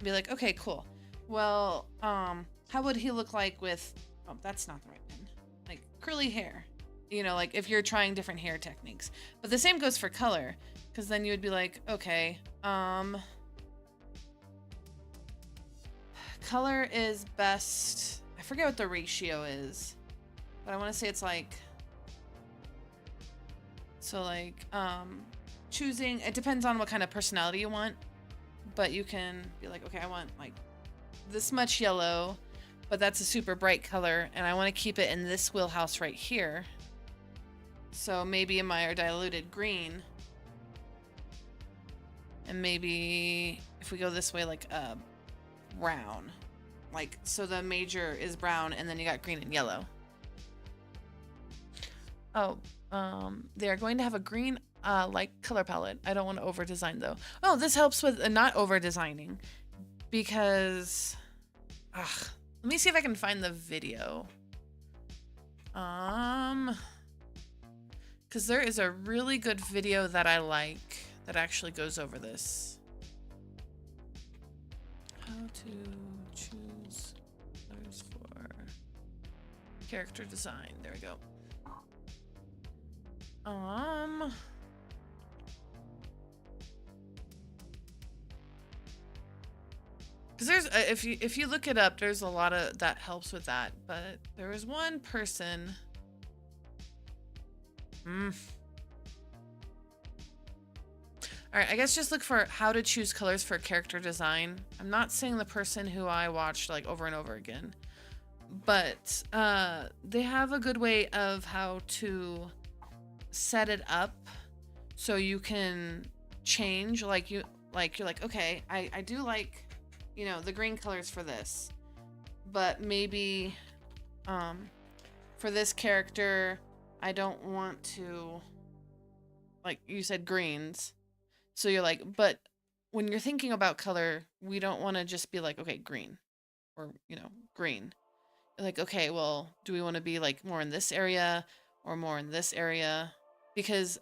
Be like, okay, cool. Well, how would he look like with, oh, that's not the right pen. Like curly hair, you know, like if you're trying different hair techniques. But the same goes for color, because then you would be like, okay, color is best. I forget what the ratio is, but I want to say it's like, so like, choosing, it depends on what kind of personality you want, but you can be like, okay, I want like this much yellow, but that's a super bright color, and I want to keep it in this wheelhouse right here. So maybe in my diluted green, and maybe if we go this way, like brown, like, so the major is brown, and then you got green and yellow. Oh, they are going to have a green like color palette. I don't want to over design though. Oh, this helps with not over designing, because let me see if I can find the video. Because there is a really good video that I like that actually goes over this. How to choose colors for character design. There we go. Because there's if you look it up, there's a lot of that helps with that. But there was one person. All right, I guess just look for how to choose colors for character design. I'm not saying the person who I watched like over and over again, but they have a good way of how to set it up so you can change. Like you're like, okay, I do like, you know, the green colors for this, but maybe for this character I don't want to, like you said, greens. So you're like, but when you're thinking about color, we don't want to just be like, okay, green, or, you know, green. You're like, okay, well, do we want to be like more in this area or more in this area? Because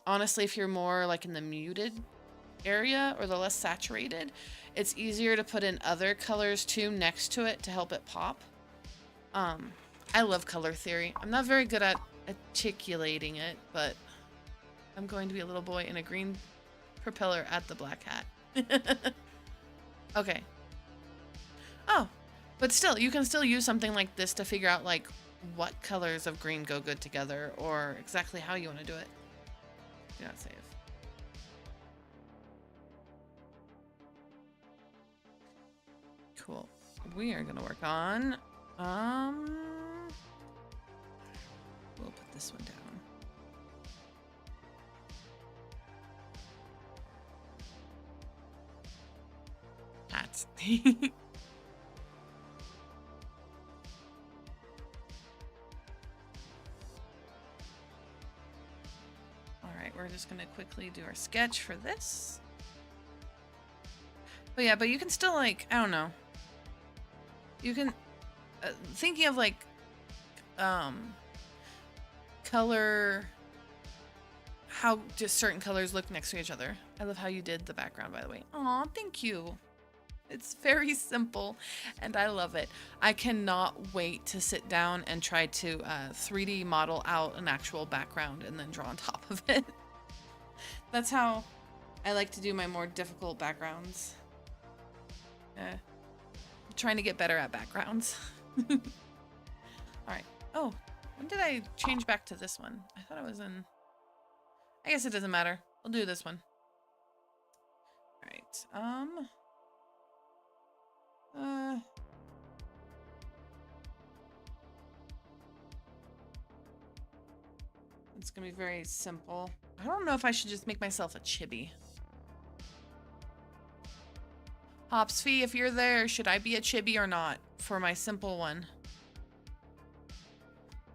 honestly, if you're more like in the muted area or the less saturated, it's easier to put in other colors too next to it to help it pop. I love color theory. I'm not very good at articulating it, but I'm going to be a little boy in a green propeller at the black hat. Okay. Oh, but still, you can still use something like this to figure out like what colors of green go good together, or exactly how you want to do it. Do not save. Cool. We are gonna work on we'll put this one down. Hats. Alright, we're just gonna quickly do our sketch for this. But yeah, but you can still like, I don't know. You can, thinking of like, color, how just certain colors look next to each other. I love how you did the background, by the way. Aw, thank you. It's very simple and I love it. I cannot wait to sit down and try to 3D model out an actual background and then draw on top of it. That's how I like to do my more difficult backgrounds. I'm trying to get better at backgrounds. Alright. Oh, when did I change back to this one? I thought I was in... I guess it doesn't matter. I'll do this one. Alright, it's gonna be very simple. I don't know if I should just make myself a chibi. Hopsfee, if you're there, should I be a chibi or not for my simple one?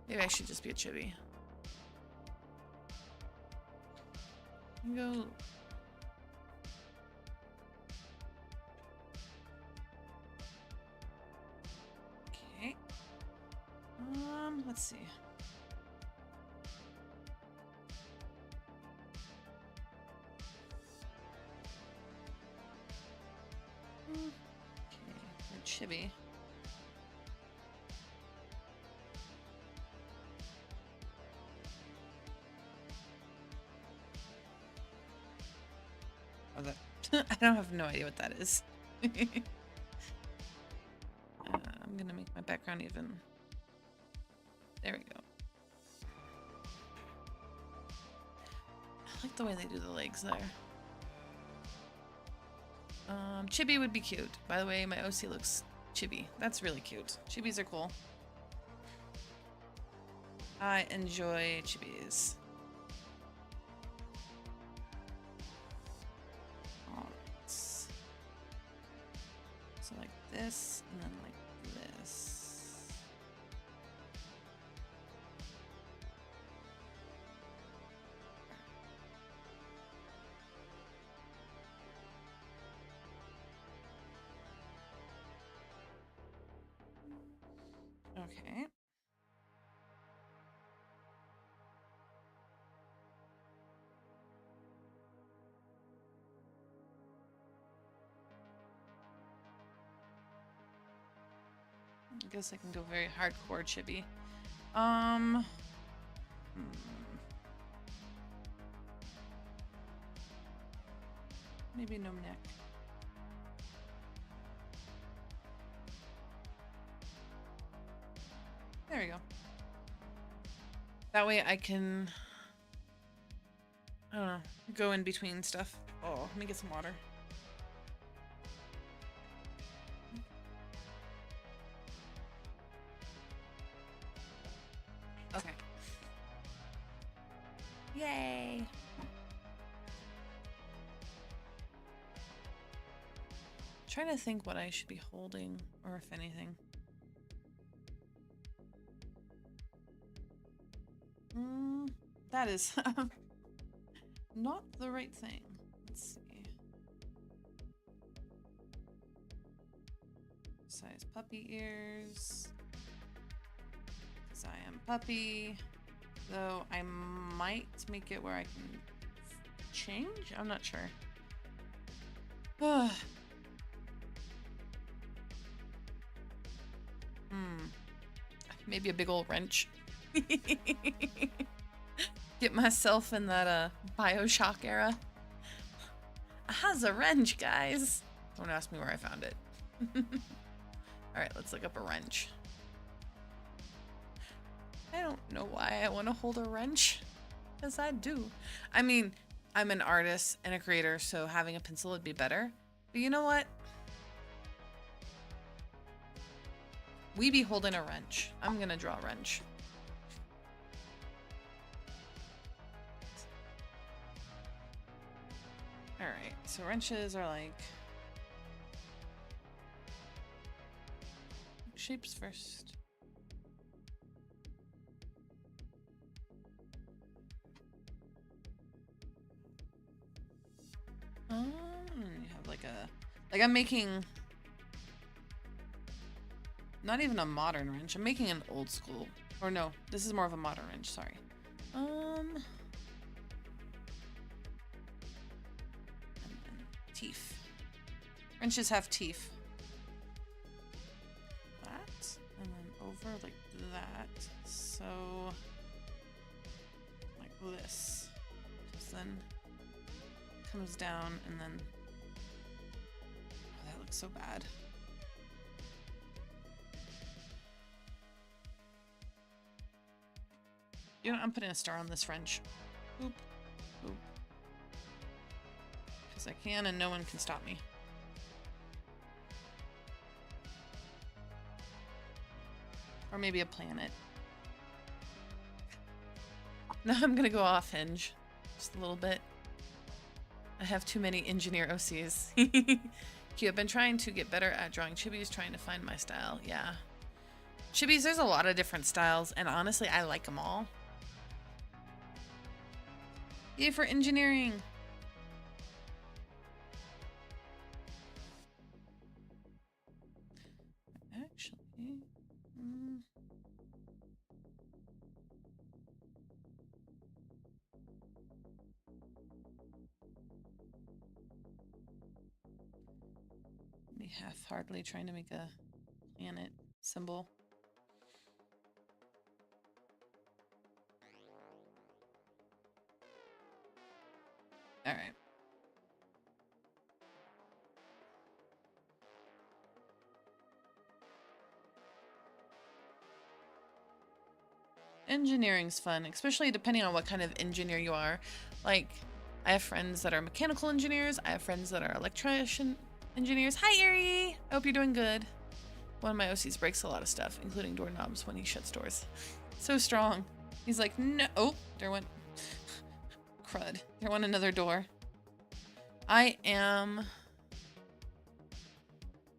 Maybe I should just be a chibi. Go. Okay. Let's see. Okay, or chibi. Oh, that I don't have no idea what that is. I'm gonna make my background even. There we go. I like the way they do the legs there. Chibi would be cute. By the way, my OC looks chibi. That's really cute. Chibis are cool. I enjoy chibis. Alright. So like this, and then like this. Okay. I guess I can go very hardcore chibi. Maybe no neck. There we go. That way I can, I don't know, go in between stuff. Oh, let me get some water. Okay. Yay! Trying to think what I should be holding, or if anything. That is not the right thing. Let's see. Size puppy ears. Because I am puppy. Though I might make it where I can change? I'm not sure. Maybe a big old wrench. Get myself in that Bioshock era. How's a wrench, guys? Don't ask me where I found it. Alright, let's look up a wrench. I don't know why I want to hold a wrench. Because I do. I mean, I'm an artist and a creator, so having a pencil would be better. But you know what? We be holding a wrench. I'm gonna draw a wrench. Alright, so wrenches are like shapes first. You have like I'm making not even a modern wrench. I'm making an old school. Or no, this is more of a modern wrench, sorry. Teeth. Wrenches have teeth. That, and then over like that. So, like this. So then comes down and then, oh, that looks so bad. You know, I'm putting a star on this wrench. Boop, boop. Because I can and no one can stop me. Or maybe a planet. Now I'm gonna go off hinge. Just a little bit. I have too many engineer OCs. Cute. I've been trying to get better at drawing chibis, trying to find my style. Yeah. Chibis, there's a lot of different styles, and honestly, I like them all. Yay for engineering! Actually, me half-heartedly trying to make a planet symbol. All right. Engineering's fun, especially depending on what kind of engineer you are. Like, I have friends that are mechanical engineers. I have friends that are engineers. Hi, Erie. I hope you're doing good. One of my OCs breaks a lot of stuff, including doorknobs when he shuts doors. So strong. He's like, no. Oh, there went. Crud. There went another door. I am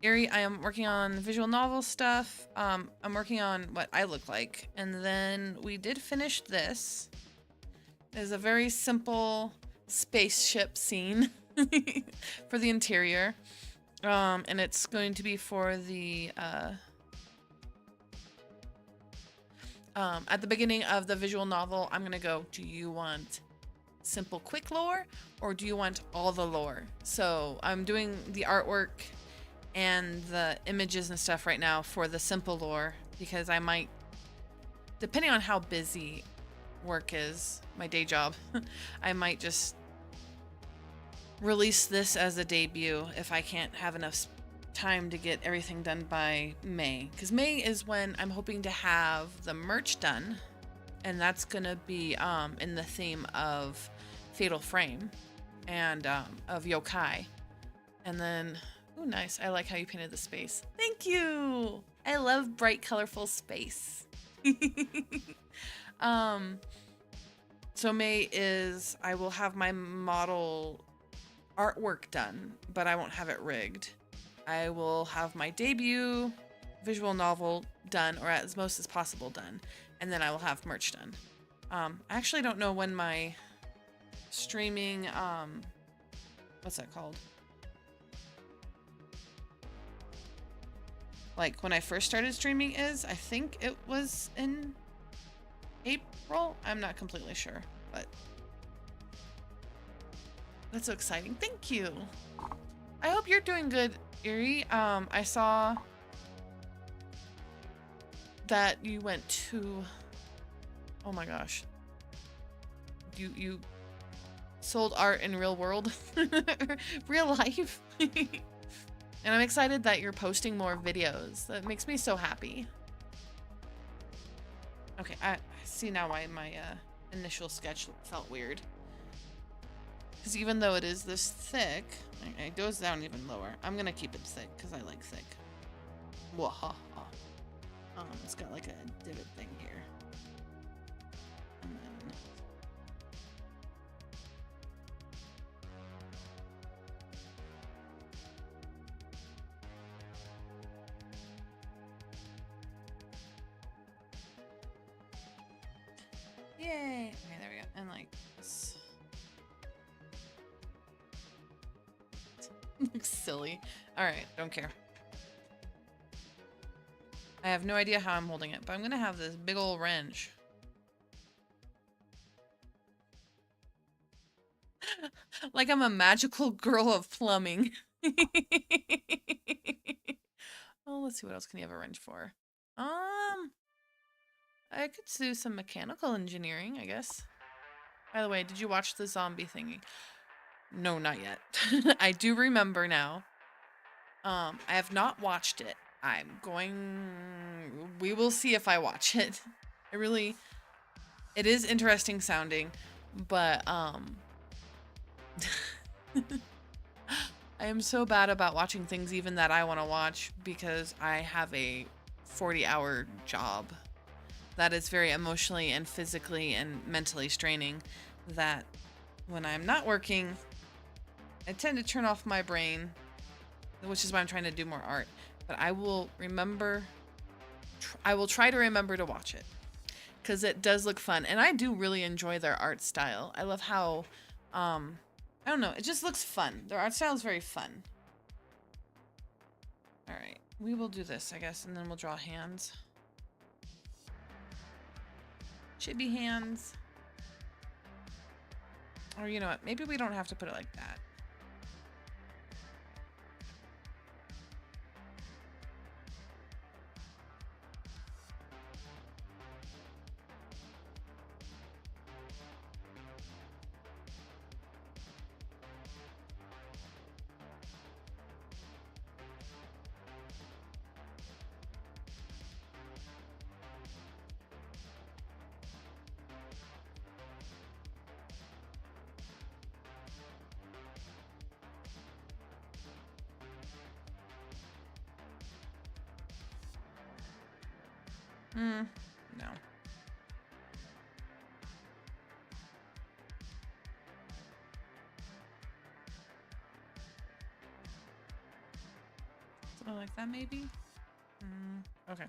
working on visual novel stuff. I'm working on what I look like. And then we did finish this. It's a very simple spaceship scene for the interior. And it's going to be for the, at the beginning of the visual novel, I'm going to go, do you want simple quick lore or do you want all the lore? So I'm doing the artwork and the images and stuff right now for the simple lore because I might, depending on how busy work is, my day job, I might just release this as a debut if I can't have enough time to get everything done by May. Because May is when I'm hoping to have the merch done, and that's gonna be in the theme of Fatal Frame and of yokai. And then, ooh, nice. I like how you painted the space. Thank you. I love bright, colorful space. So May is, I will have my model artwork done, but I won't have it rigged. I will have my debut visual novel done, or as most as possible done, and then I will have merch done. I actually don't know when my streaming, what's that called? Like when I first started streaming is, I think it was in April. I'm not completely sure, but that's so exciting. Thank you. I hope you're doing good, Erie. I saw that you went to, oh my gosh. You sold art in real world, real life. And I'm excited that you're posting more videos. That makes me so happy. Okay, I see now why my initial sketch felt weird. Because even though it is this thick, it goes down even lower. I'm gonna keep it thick because I like thick. Wahaha. It's got like a divot thing here. And then yay! Okay, there we go. And like this. Looks silly. Alright, don't care. I have no idea how I'm holding it, but I'm gonna have this big old wrench. Like I'm a magical girl of plumbing. Oh, let's see, what else can you have a wrench for? I could do some mechanical engineering, I guess. By the way, did you watch the zombie thingy? No, not yet. I do remember now. I have not watched it. We will see if I watch it. It is interesting sounding, but, I am so bad about watching things even that I want to watch because I have a 40-hour job that is very emotionally and physically and mentally straining, that when I'm not working, I tend to turn off my brain, which is why I'm trying to do more art. But I will try to remember to watch it because it does look fun. And I do really enjoy their art style. I love how, I don't know, it just looks fun. Their art style is very fun. All right, we will do this, I guess, and then we'll draw hands. Chibi hands. Or you know what, maybe we don't have to put it like that. No. Something like that, maybe? Okay.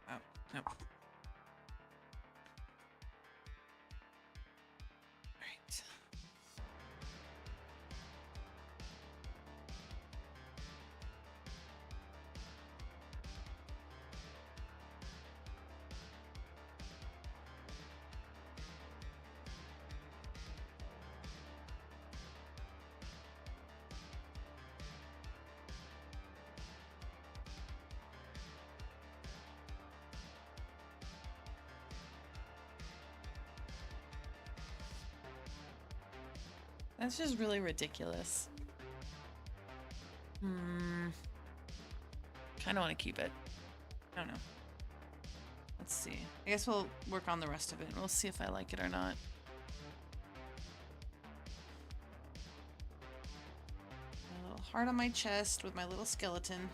Oh, no. All right. That's just really ridiculous. Kind of want to keep it. I don't know. Let's see. I guess we'll work on the rest of it and we'll see if I like it or not. A little heart on my chest with my little skeleton.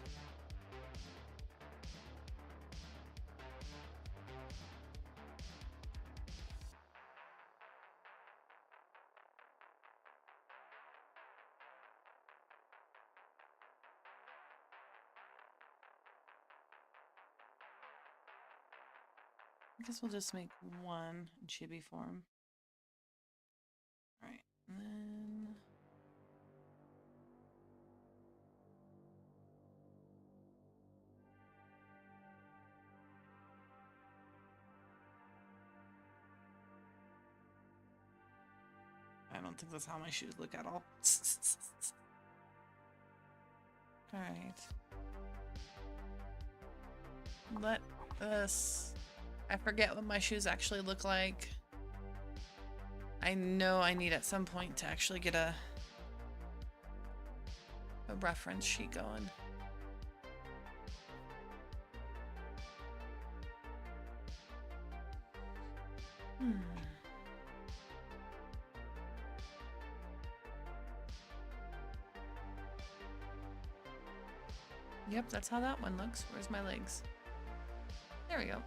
I guess we'll just make one in chibi form. All right, and then I don't think that's how my shoes look at all. All right. Let us... I forget what my shoes actually look like. I know I need at some point to actually get a reference sheet going. Yep, that's how that one looks. Where's my legs? There we go.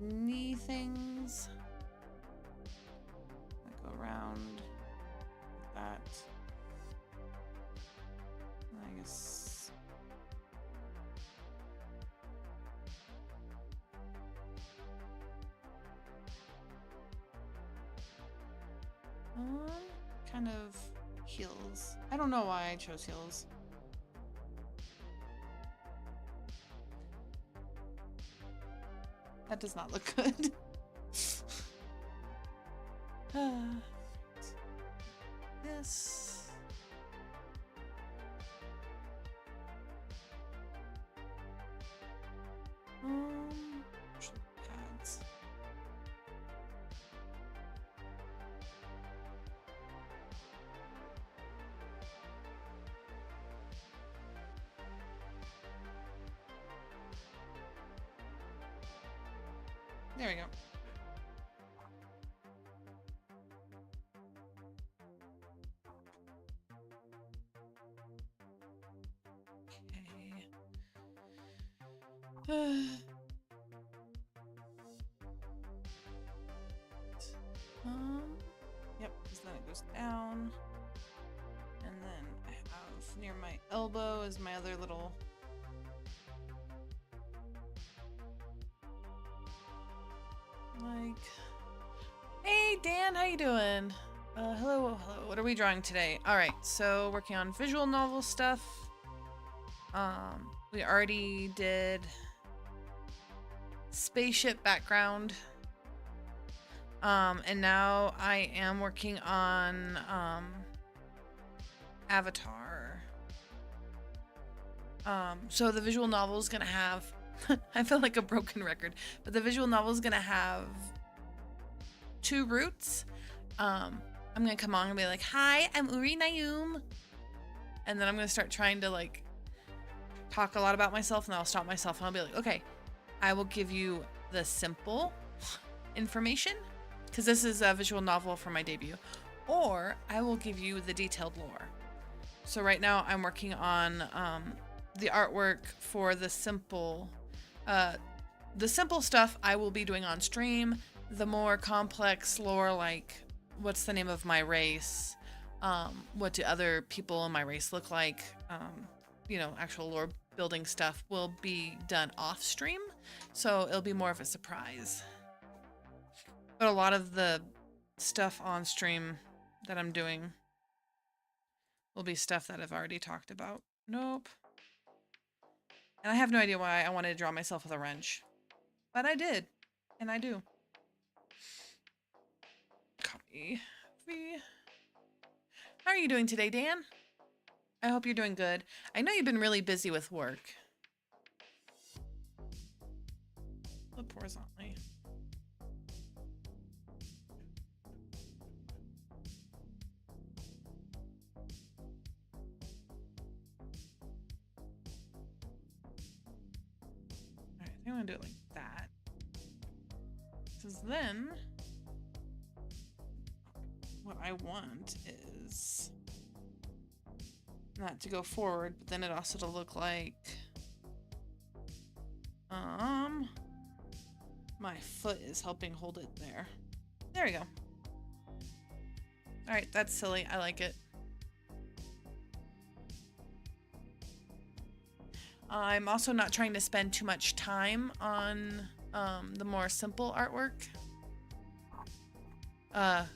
Knee things that go around that. I guess kind of heels. I don't know why I chose heels. That does not look good. This. Pads. There we go. Okay. Yep, because then it goes down. And then I have near my elbow is my other little hey Dan, how you doing? Hello. What are we drawing today? All right, so working on visual novel stuff. We already did spaceship background. And now I am working on Avatar. So the visual novel is gonna have I feel like a broken record, but the visual novel is gonna have 2 roots. I'm gonna come on and be like, "Hi, I'm Uri Nayum," and then I'm gonna start trying to like talk a lot about myself, and I'll stop myself and I'll be like, okay, I will give you the simple information, because this is a visual novel for my debut, or I will give you the detailed lore. So right now I'm working on the artwork for the simple stuff I will be doing on stream. The more complex lore, like what's the name of my race, what do other people in my race look like, you know, actual lore building stuff will be done off stream, so it'll be more of a surprise. But a lot of the stuff on stream that I'm doing will be stuff that I've already talked about. Nope. And I have no idea why I wanted to draw myself with a wrench, but I did, and I do. Copy. How are you doing today, Dan? I hope you're doing good. I know you've been really busy with work. Flip horizontally. Alright, I think I'm gonna do it like that. Because then what I want is not to go forward, but then it also to look like my foot is helping hold it there. There we go. All right, that's silly. I like it. I'm also not trying to spend too much time on the more simple artwork.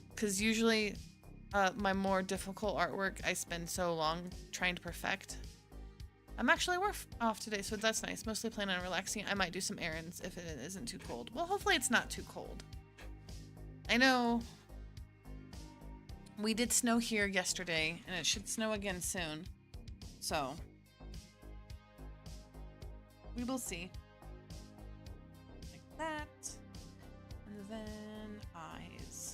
Because usually my more difficult artwork I spend so long trying to perfect. I'm actually off today, so that's nice. Mostly planning on relaxing. I might do some errands if it isn't too cold. Well, hopefully it's not too cold. I know we did snow here yesterday, and it should snow again soon. So we will see. Like that. And then eyes.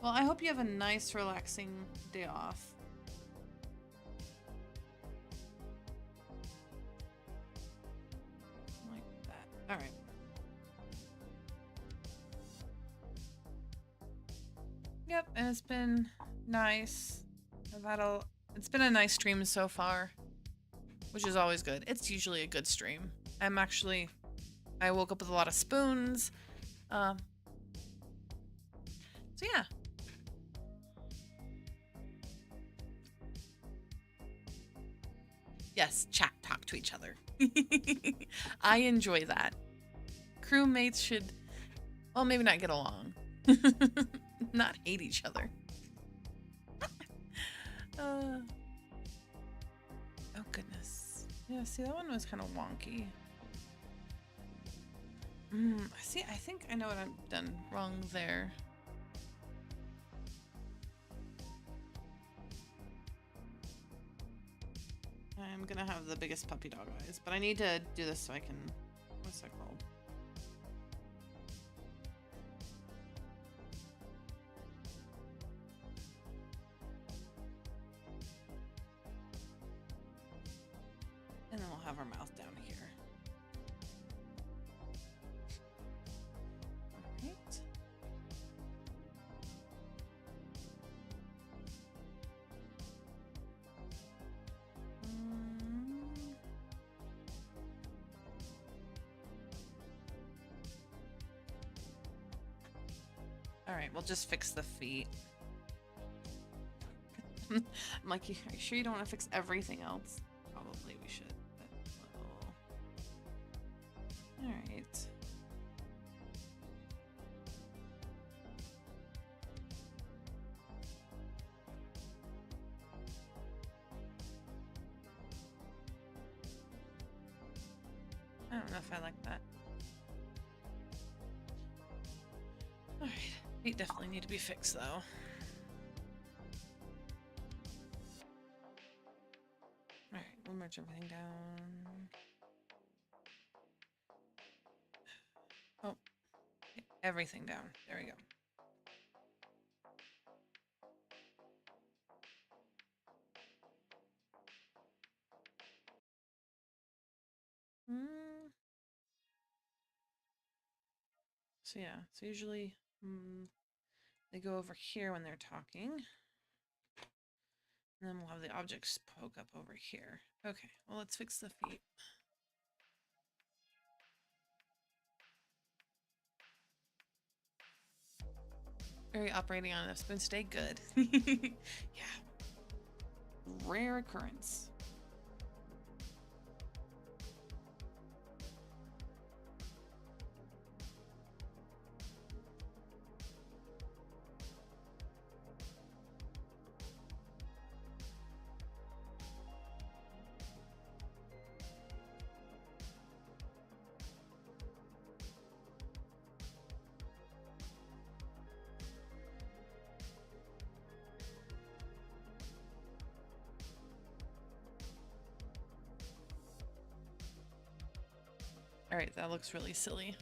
Well, I hope you have a nice, relaxing day off. Like that. All right. Yep, and it's been nice. It's been a nice stream so far, which is always good. It's usually a good stream. I woke up with a lot of spoons. So yeah. Yes, chat, talk to each other. I enjoy that. Crewmates should, well, maybe not get along. Not hate each other. Oh goodness. Yeah, see, that one was kind of wonky. See, I think I know what I've done wrong there. I'm gonna have the biggest puppy dog eyes, but I need to do this so I can, what's that called? And then we'll have our mouth down here. Alright. Alright, we'll just fix the feet. I'm like, are you sure you don't want to fix everything else? Probably we should, but alright. I don't know if I like that. Alright, feet definitely need to be fixed though. Alright, we'll merge everything down. everything down. There we go. So yeah, so usually they go over here when they're talking. And then we'll have the objects poke up over here. Okay, well, let's fix the feet. Very operating on a spoon today. Good. Yeah. Rare occurrence. All right, that looks really silly.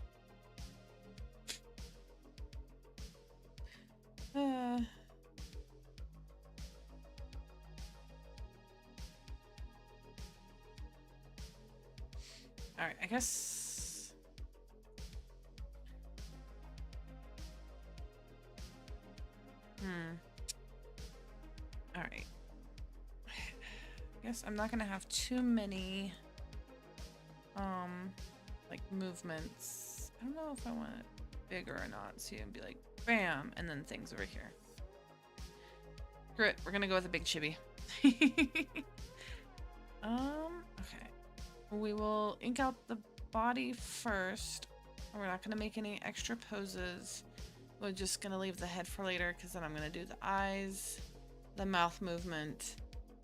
All right, I guess. All right. I guess I'm not gonna have too many, like movements. I don't know if I want it bigger or not. So you can be like, bam, and then things over here. Screw it, we're gonna go with a big chibi. Okay. We will ink out the body first. We're not gonna make any extra poses. We're just gonna leave the head for later because then I'm gonna do the eyes, the mouth movement,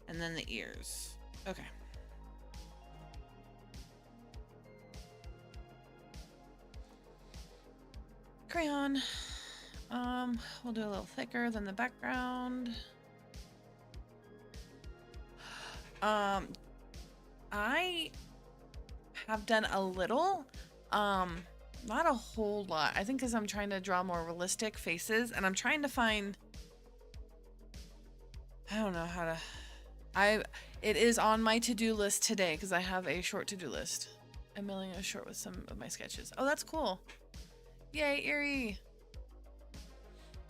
and then the ears. Okay. Crayon. We'll do a little thicker than the background. I have done a little, not a whole lot. I think because I'm trying to draw more realistic faces, and I'm trying to find, I don't know how to, it is on my to-do list today because I have a short to-do list. I'm mailing a short with some of my sketches. Oh, that's cool. Yay, Eerie.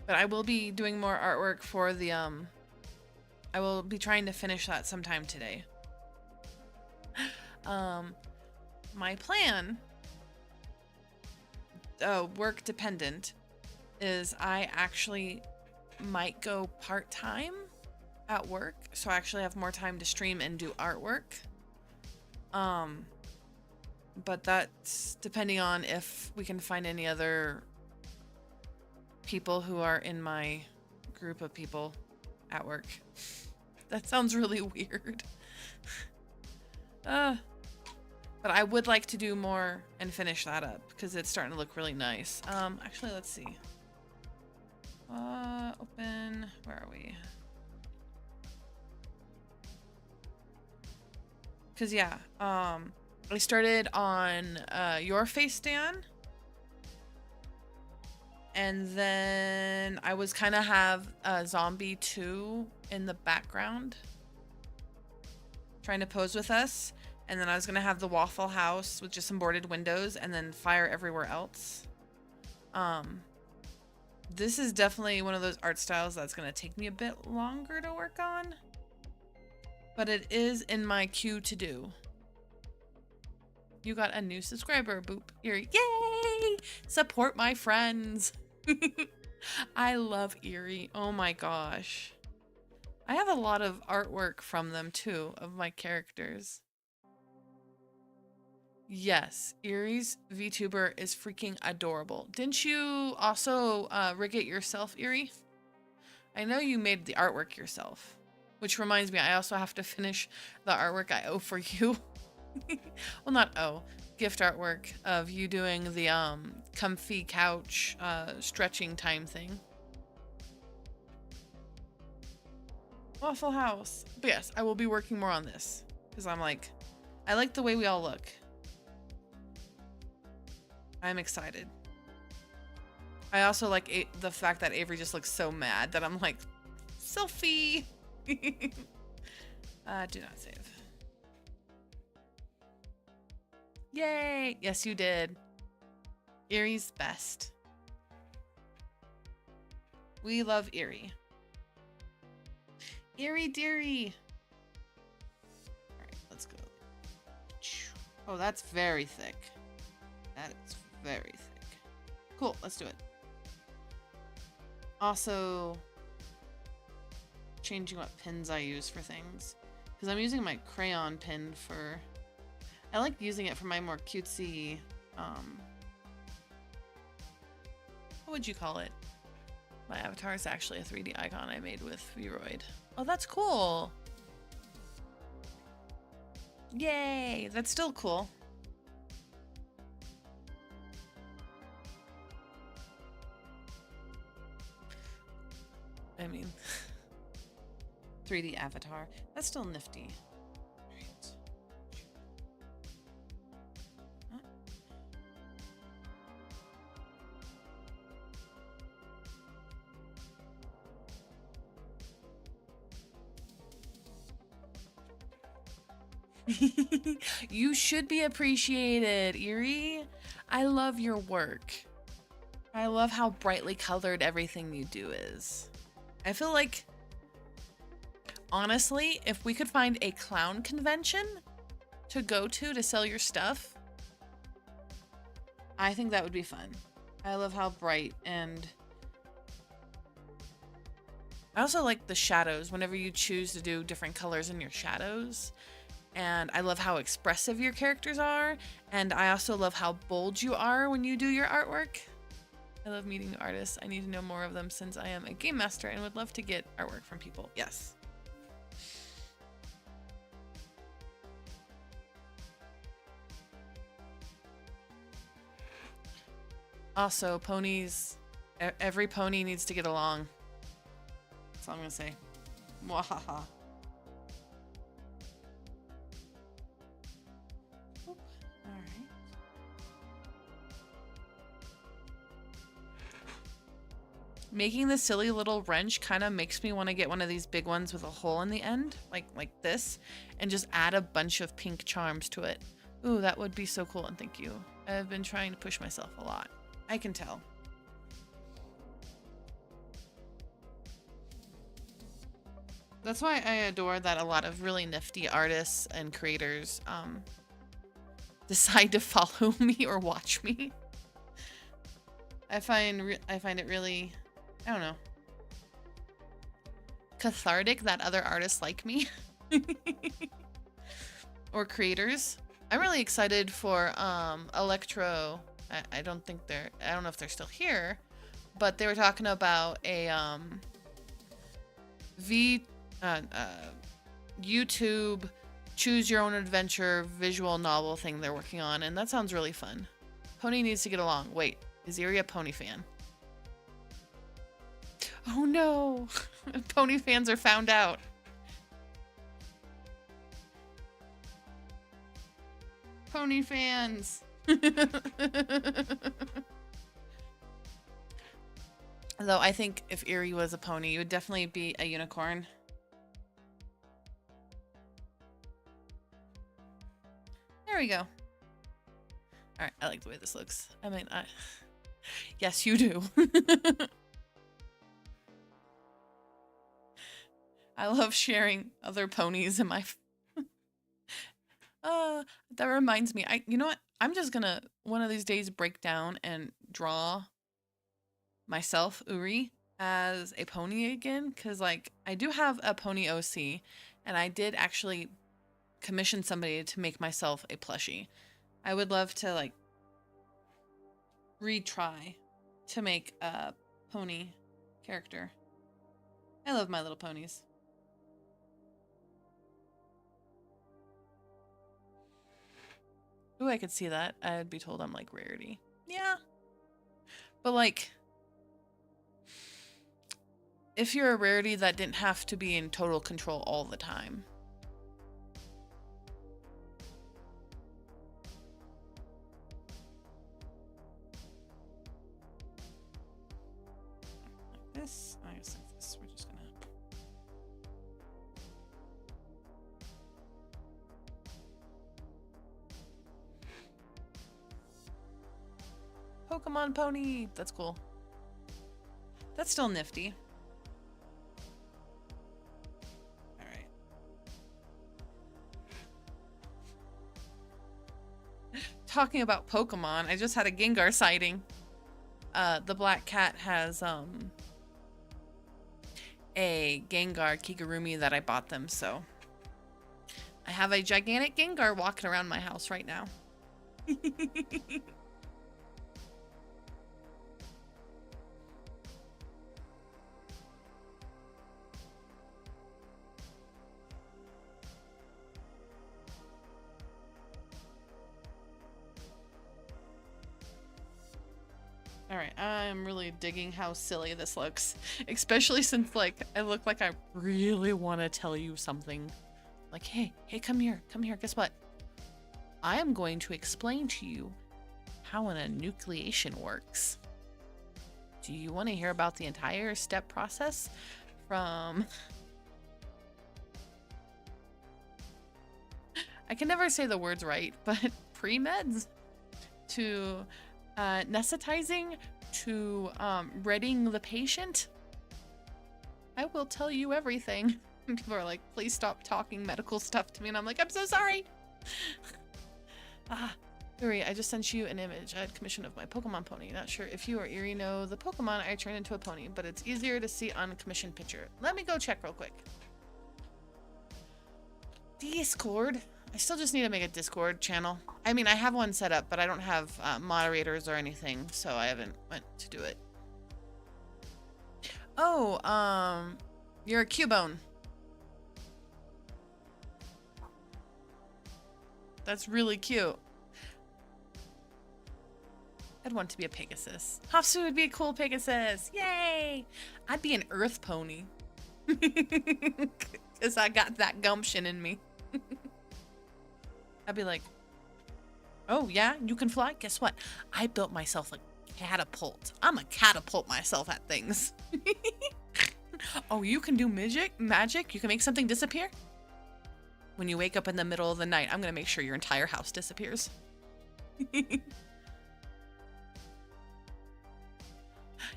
But I will be doing more artwork for the, I will be trying to finish that sometime today. My plan, work dependent, is I actually might go part-time at work, so I actually have more time to stream and do artwork. But that's depending on if we can find any other people who are in my group of people at work. That sounds really weird. But I would like to do more and finish that up because it's starting to look really nice. Actually, let's see. Open, where are we? Cause yeah, I started on Your Face, Dan. And then I was kind of have Zombie 2 in the background, trying to pose with us. And then I was going to have the Waffle House with just some boarded windows and then fire everywhere else. This is definitely one of those art styles that's going to take me a bit longer to work on. But it is in my queue to do. You got a new subscriber, Boop. Eerie. Yay! Support my friends. I love Eerie. Oh my gosh. I have a lot of artwork from them too, of my characters. Yes, Eerie's VTuber is freaking adorable. Didn't you also rig it yourself, Eerie? I know you made the artwork yourself. Which reminds me, I also have to finish the artwork I owe for you. Well, not owe. Gift artwork of you doing the comfy couch stretching time thing. Waffle House. But yes, I will be working more on this. Because I'm like, I like the way we all look. I'm excited. I also like the fact that Avery just looks so mad that I'm like, selfie. Do not save. Yay! Yes, you did. Erie's best. We love Erie. Erie dearie. Alright, let's go. Oh, that's very thick. That is very thick. Cool, let's do it. Also, changing what pins I use for things. Because I'm using my crayon pin for... I like using it for my more cutesy, what would you call it? My avatar is actually a 3D icon I made with Vroid. Oh, that's cool. Yay, that's still cool. I mean, 3D avatar. That's still nifty. Right. Huh? You should be appreciated, Erie. I love your work. I love how brightly colored everything you do is. I feel like, honestly, if we could find a clown convention to go to sell your stuff, I think that would be fun. I love how bright, and I also like the shadows whenever you choose to do different colors in your shadows. And I love how expressive your characters are. And I also love how bold you are when you do your artwork. I love meeting new artists. I need to know more of them since I am a game master and would love to get artwork from people. Yes. Also, ponies, every pony needs to get along. That's all I'm gonna say. Mwahaha. Making the silly little wrench kind of makes me want to get one of these big ones with a hole in the end, like this, and just add a bunch of pink charms to it. Ooh, that would be so cool, and thank you. I've been trying to push myself a lot. I can tell. That's why I adore that a lot of really nifty artists and creators decide to follow me or watch me. I find it really, I don't know, cathartic that other artists like me or creators. I'm really excited for Electro. I don't know if they're still here, but they were talking about a YouTube choose your own adventure visual novel thing they're working on, and that sounds really fun. Pony needs to get along. Wait, is Erie a pony fan? Oh no! Pony fans are found out. Pony fans! Though I think if Erie was a pony, it would definitely be a unicorn. There we go. Alright, I like the way this looks. I mean, yes, you do. I love sharing other ponies in my... that reminds me. You know what? I'm just gonna, one of these days, break down and draw myself, Uri, as a pony again. Because, like, I do have a pony OC, and I did actually commission somebody to make myself a plushie. I would love to, like, retry to make a pony character. I love My Little Ponies. Ooh, I could see that. I'd be told I'm like rarity. Yeah. But like, if you're a rarity that didn't have to be in total control all the time. Pokemon pony. That's cool. That's still nifty. All right. Talking about Pokemon, I just had a Gengar sighting. The black cat has a Gengar Kigurumi that I bought them, so I have a gigantic Gengar walking around my house right now. Alright, I'm really digging how silly this looks. Especially since, like, I look like I really want to tell you something. Like, hey, come here, guess what? I am going to explain to you how an enucleation works. Do you want to hear about the entire step process from... I can never say the words right, but pre-meds to anesthetizing to readying the patient? I will tell you everything. And people are like, please stop talking medical stuff to me. And I'm like, I'm so sorry. Yuri, I just sent you an image I had commissioned of my Pokemon pony. Not sure if you or Yuri know the Pokemon I turned into a pony, but it's easier to see on a commissioned picture. Let me go check real quick. Discord. I still just need to make a Discord channel. I mean, I have one set up, but I don't have moderators or anything, so I haven't went to do it. Oh, you're a Cubone. That's really cute. I'd want to be a Pegasus. Hopsu would be a cool Pegasus. Yay! I'd be an Earth Pony. Because I got that gumption in me. I'd be like, oh yeah, you can fly? Guess what? I built myself a catapult. I'm a catapult myself at things. Oh, you can do magic? You can make something disappear? When you wake up in the middle of the night, I'm gonna make sure your entire house disappears.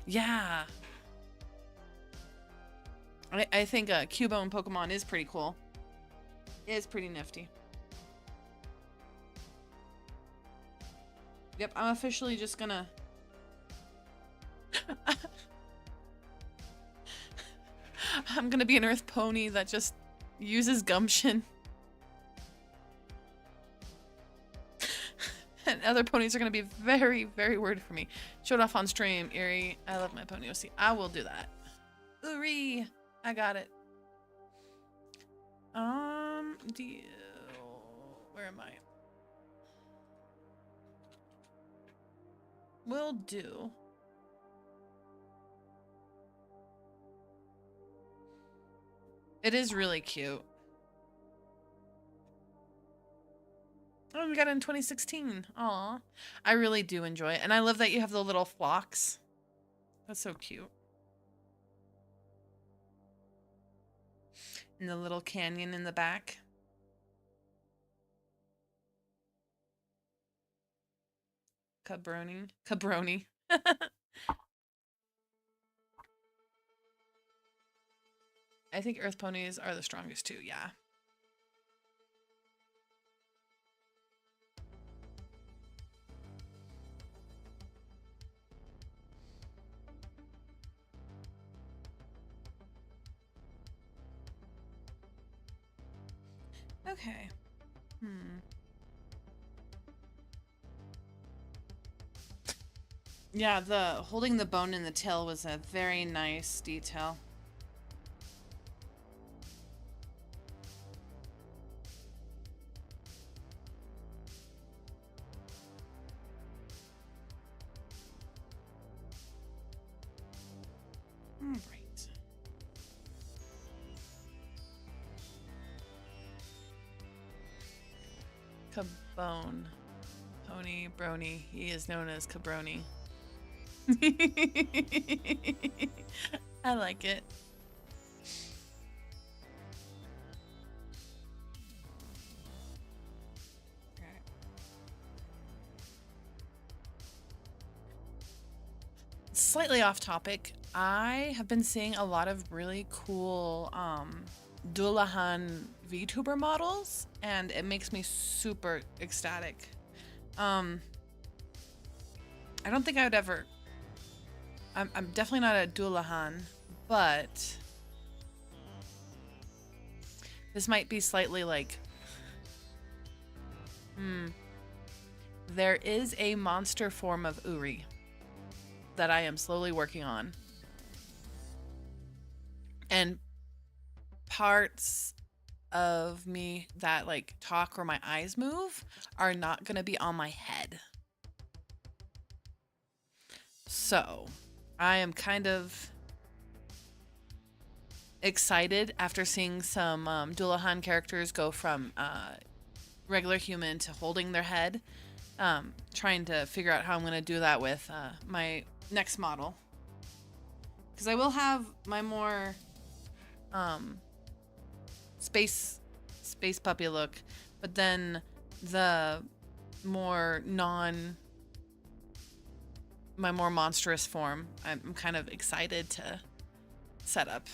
Yeah. I think Cubone Pokemon is pretty cool. It is pretty nifty. Yep, I'm officially just gonna... I'm gonna be an Earth Pony that just uses gumption. And other ponies are gonna be very, very worried for me. Showed off on stream, Erie. I love my pony OC. I will do that. Uri! I got it. Where am I? Will do. It is really cute. Oh, we got it in 2016. Aw. I really do enjoy it. And I love that you have the little flocks. That's so cute. And the little canyon in the back. Cabroni. I think Earth Ponies are the strongest too, yeah. Okay. Yeah, the holding the bone in the tail was a very nice detail. Right. Cabone. Pony Brony. He is known as Cabroni. I like it. Slightly off topic, I have been seeing a lot of really cool Dullahan VTuber models, and it makes me super ecstatic. I don't think I would ever. I'm definitely not a Dullahan, but this might be slightly like. There is a monster form of Uri that I am slowly working on. And parts of me that like talk or my eyes move are not going to be on my head. So I am kind of excited after seeing some Dullahan characters go from regular human to holding their head. Trying to figure out how I'm going to do that with my next model. Because I will have my more space puppy look, but then the more my more monstrous form, I'm kind of excited to set up.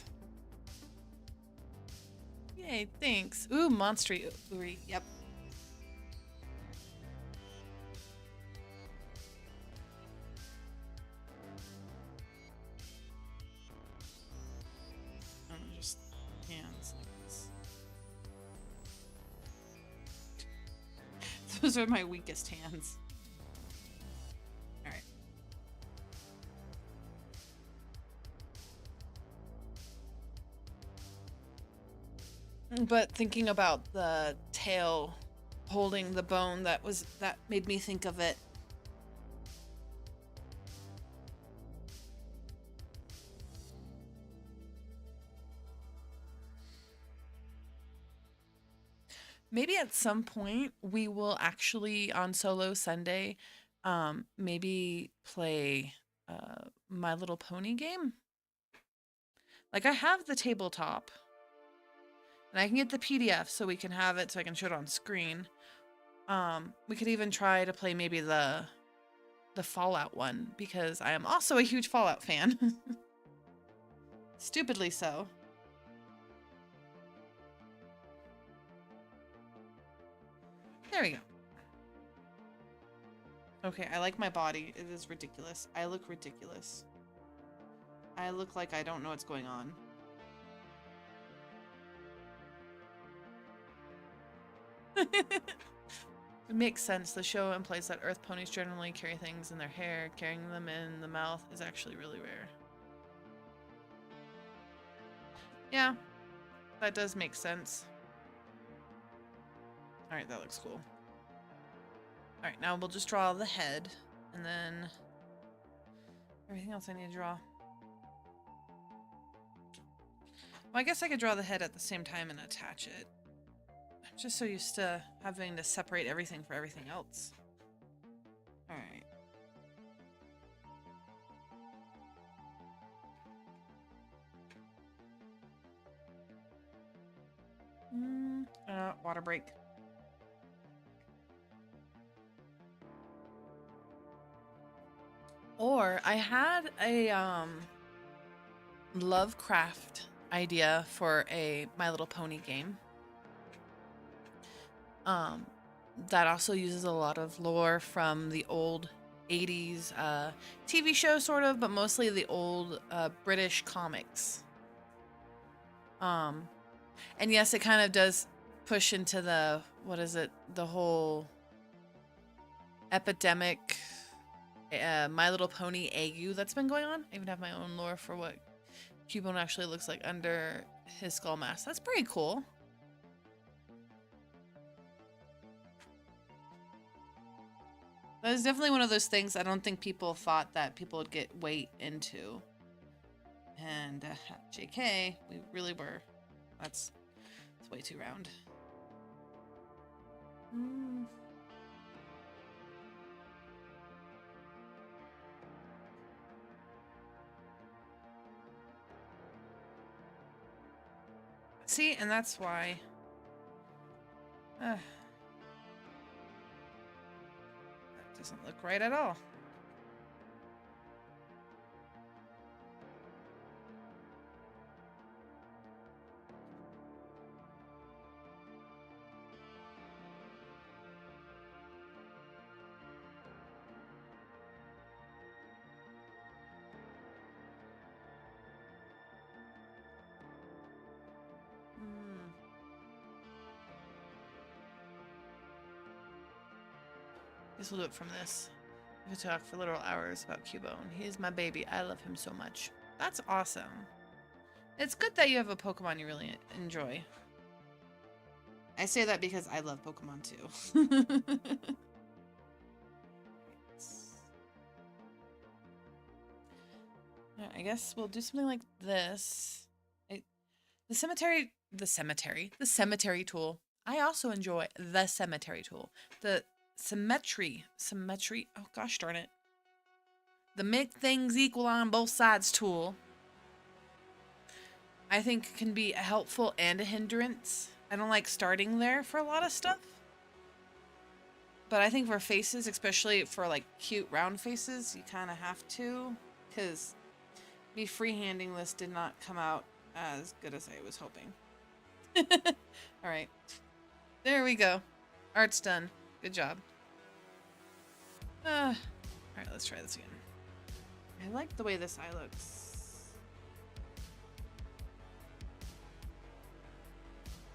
Yay, thanks. Ooh, monster Uri. Yep. Just hands like this. Those are my weakest hands. Alright. But thinking about the tail holding the bone, that made me think of it. Maybe at some point we will actually on Solo Sunday maybe play My Little Pony game. Like I have the tabletop and I can get the PDF so we can have it so I can show it on screen. We could even try to play maybe the Fallout one because I am also a huge Fallout fan. Stupidly so. There we go. Okay, I like my body. It is ridiculous. I look ridiculous. I look like I don't know what's going on. It makes sense. The show implies that earth ponies generally carry things in their hair. Carrying them in the mouth is actually really rare. Yeah, that does make sense. Alright, that looks cool. Alright, now we'll just draw the head, and then everything else I need to draw. Well, I guess I could draw the head at the same time and attach it. I'm just so used to having to separate everything for everything else. Alright. Water break. Or I had a Lovecraft idea for a My Little Pony game. That also uses a lot of lore from the old 80s TV show sort of, but mostly the old British comics. And yes, it kind of does push into the, what is it, the whole epidemic My Little Pony ague that's been going on. I even have my own lore for what Cubone actually looks like under his skull mask. That's pretty cool. That is definitely one of those things I don't think people thought that people would get weight into. And JK, we really were. That's way too round. See, and that's why. That doesn't look right at all. Guess we'll do it from this. We could talk for literal hours about Cubone. He is my baby. I love him so much. That's awesome. It's good that you have a Pokemon you really enjoy. I say that because I love Pokemon too. I guess we'll do something like this. The cemetery tool. I also enjoy the cemetery tool. The symmetry, oh gosh darn it. The make things equal on both sides tool, I think can be helpful and a hindrance. I don't like starting there for a lot of stuff. But I think for faces, especially for like cute round faces, you kind of have to. Because me freehanding this did not come out as good as I was hoping. Alright. There we go. Art's done. Good job. Alright, let's try this again. I like the way this eye looks.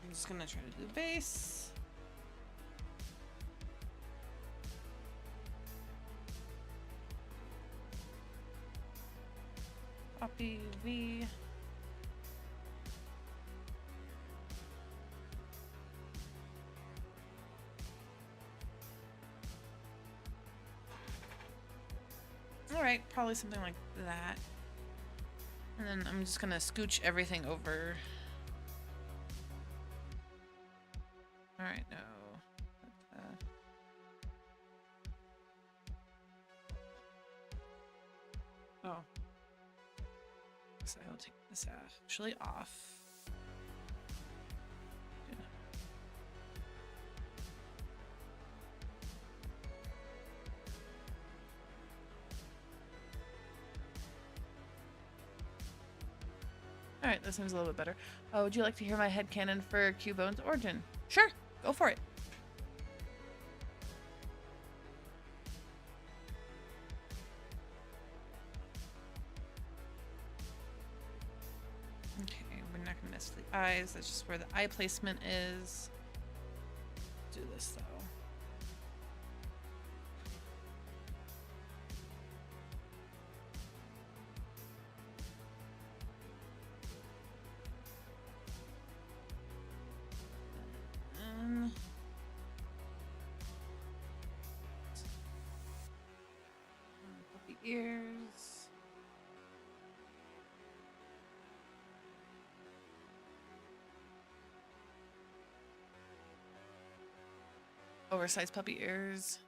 I'm just gonna try to do the base. Copy V. Alright, probably something like that. And then I'm just gonna scooch everything over. Alright, no. Oh. So I'll take this actually off. Yeah. Alright, that seems a little bit better. Oh, would you like to hear my headcanon for Cubone's origin? Sure, go for it. Okay, we're not gonna miss the eyes. That's just where the eye placement is. Do this though. Puppy ears. Oversized puppy ears.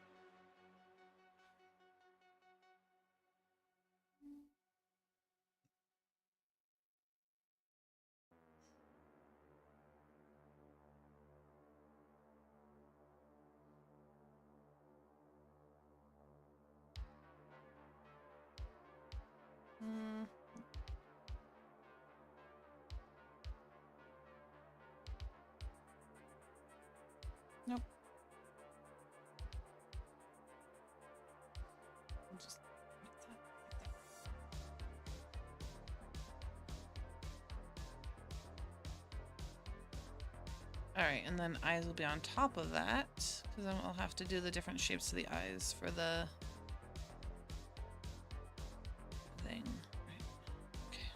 Nope. I'll just make that like that. Alright, and then eyes will be on top of that, because then I'll have to do the different shapes of the eyes for the thing. Right. Okay.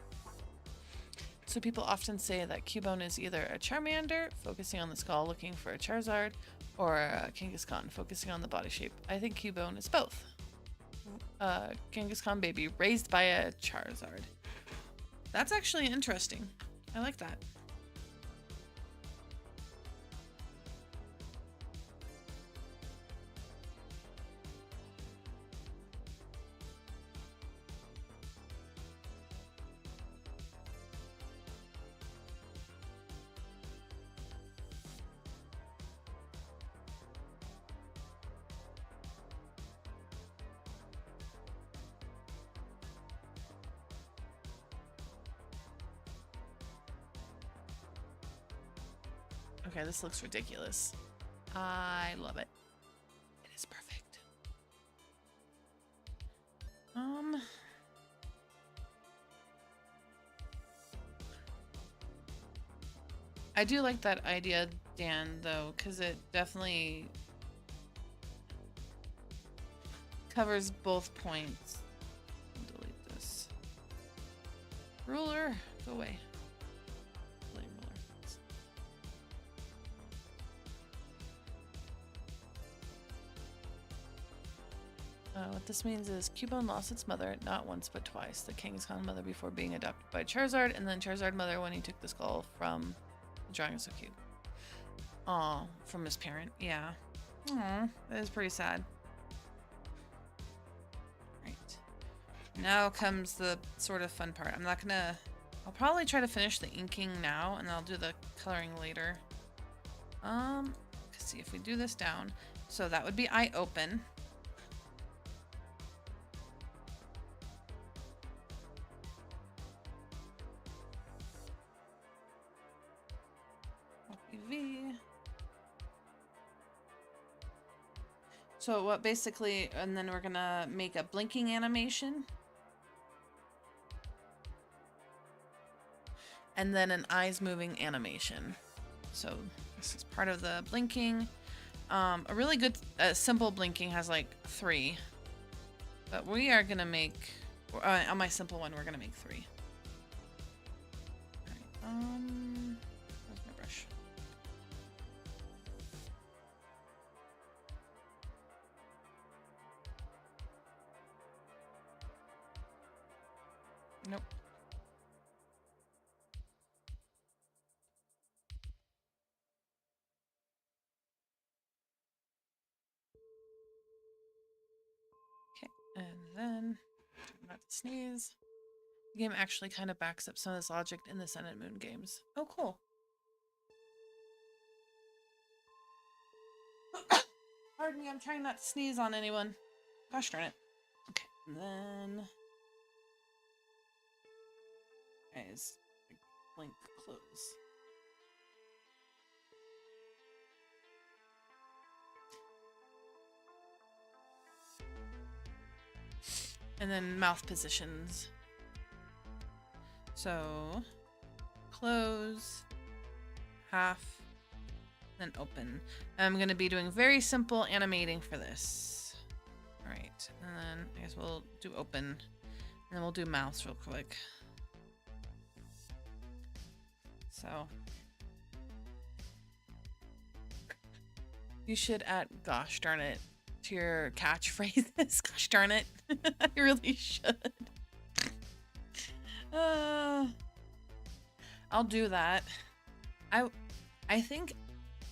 So people often say that Cubone is either a Charmander, focusing on the skull looking for a Charizard, or a Kangaskhan, focusing on the body shape. I think Cubone is both. Kangaskhan baby raised by a Charizard. That's actually interesting. I like that. Okay, this looks ridiculous. I love it. It is perfect. I do like that idea, Dan, though, because it definitely covers both points. Delete this. Ruler, go away. Delete ruler. What this means is Cubone lost its mother not once but twice. The Kangaskhan mother before being adopted by Charizard, and then Charizard mother when he took the skull from the drawing is so cute. Aw, from his parent, yeah. Aw, that is pretty sad. Right. Now comes the sort of fun part. I'll probably try to finish the inking now, and I'll do the coloring later. Let's see if we do this down. So that would be eye open. V. So what basically, and then we're gonna make a blinking animation. And then an eyes moving animation. So this is part of the blinking. A really good, simple blinking has like 3. But we are gonna make, on my simple one, we're gonna make 3. All right, where's my brush? Nope. Okay, and then not to sneeze. The game actually kind of backs up some of this logic in the Sun and Moon games. Oh, cool. Pardon me, I'm trying not to sneeze on anyone. Gosh darn it. Okay, and then eyes blink close. And then mouth positions. So close, half, then open. I'm going to be doing very simple animating for this. All right, and then I guess we'll do open, and then we'll do mouths real quick. So you should add gosh darn it to your catchphrases. Gosh darn it. I really should. I'll do that. I think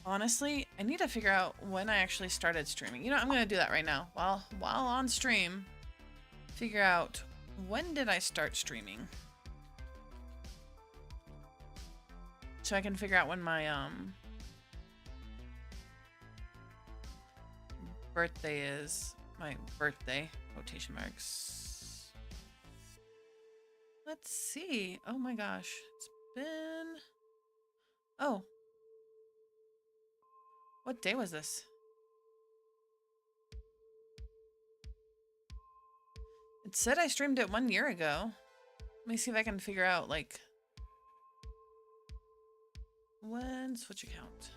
honestly I need to figure out when I actually started streaming. You know, I'm gonna do that right now while on stream. Figure out when did I start streaming, so I can figure out when my birthday is. My birthday, quotation marks. Let's see. Oh my gosh. It's been... Oh. What day was this? It said I streamed it 1 year ago. Let me see if I can figure out, like... When? Switch account.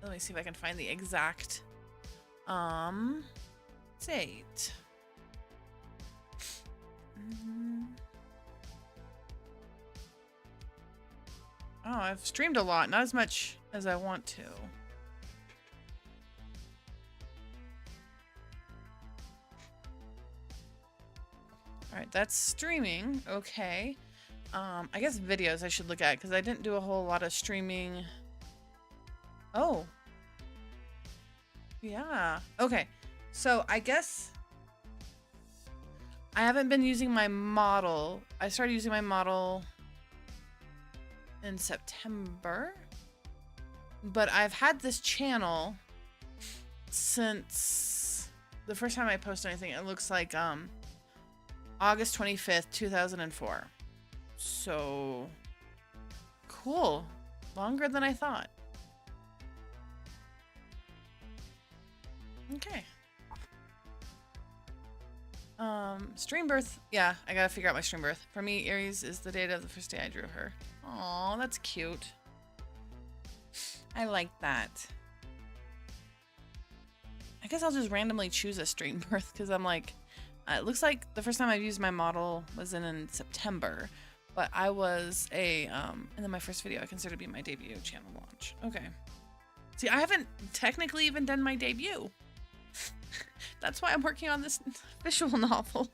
Let me see if I can find the exact date. Oh, I've streamed a lot, not as much as I want to. All right, that's streaming. Okay. I guess videos I should look at because I didn't do a whole lot of streaming. Oh. Yeah. Okay. So I guess I haven't been using my model. I started using my model in September, but I've had this channel since the first time I posted anything. It looks like August 25th, 2004. So cool. Longer than I thought. Okay. Stream birth. Yeah, I gotta figure out my stream birth. For me, Aries is the date of the first day I drew her. Aw, that's cute. I like that. I guess I'll just randomly choose a stream birth because I'm like, it looks like the first time I've used my model was in September, but I was and then my first video I consider to be my debut channel launch. Okay. See, I haven't technically even done my debut. That's why I'm working on this visual novel.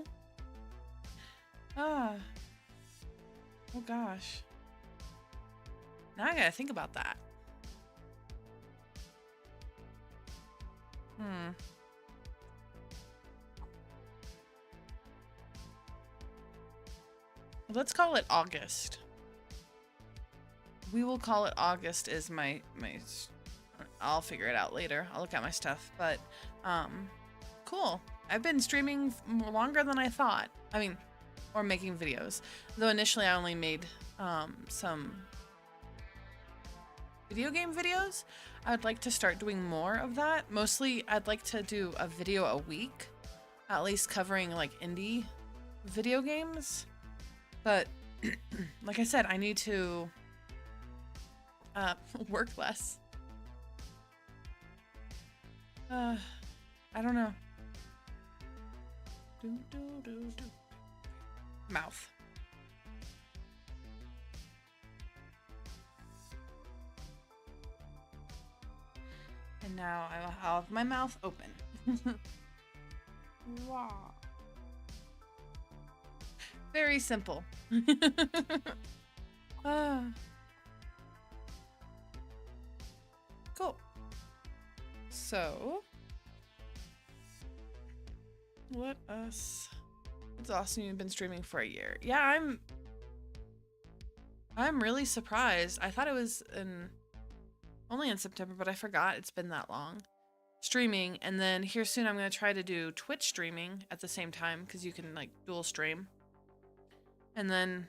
Ah. Oh gosh. Now I gotta think about that. Let's call it August. We will call it August is my I'll figure it out later. I'll look at my stuff, but cool. I've been streaming longer than I thought. I mean, or making videos. Though initially I only made some video game videos. I'd like to start doing more of that. Mostly I'd like to do a video a week, at least covering like indie video games. But like I said, I need to work less. I don't know. Mouth. And now I will have my mouth open. Wow. Very simple. Cool. So, what else? It's awesome you've been streaming for a year. Yeah, I'm really surprised. I thought it was only in September, but I forgot it's been that long. Streaming, and then here soon I'm going to try to do Twitch streaming at the same time because you can like dual stream. And then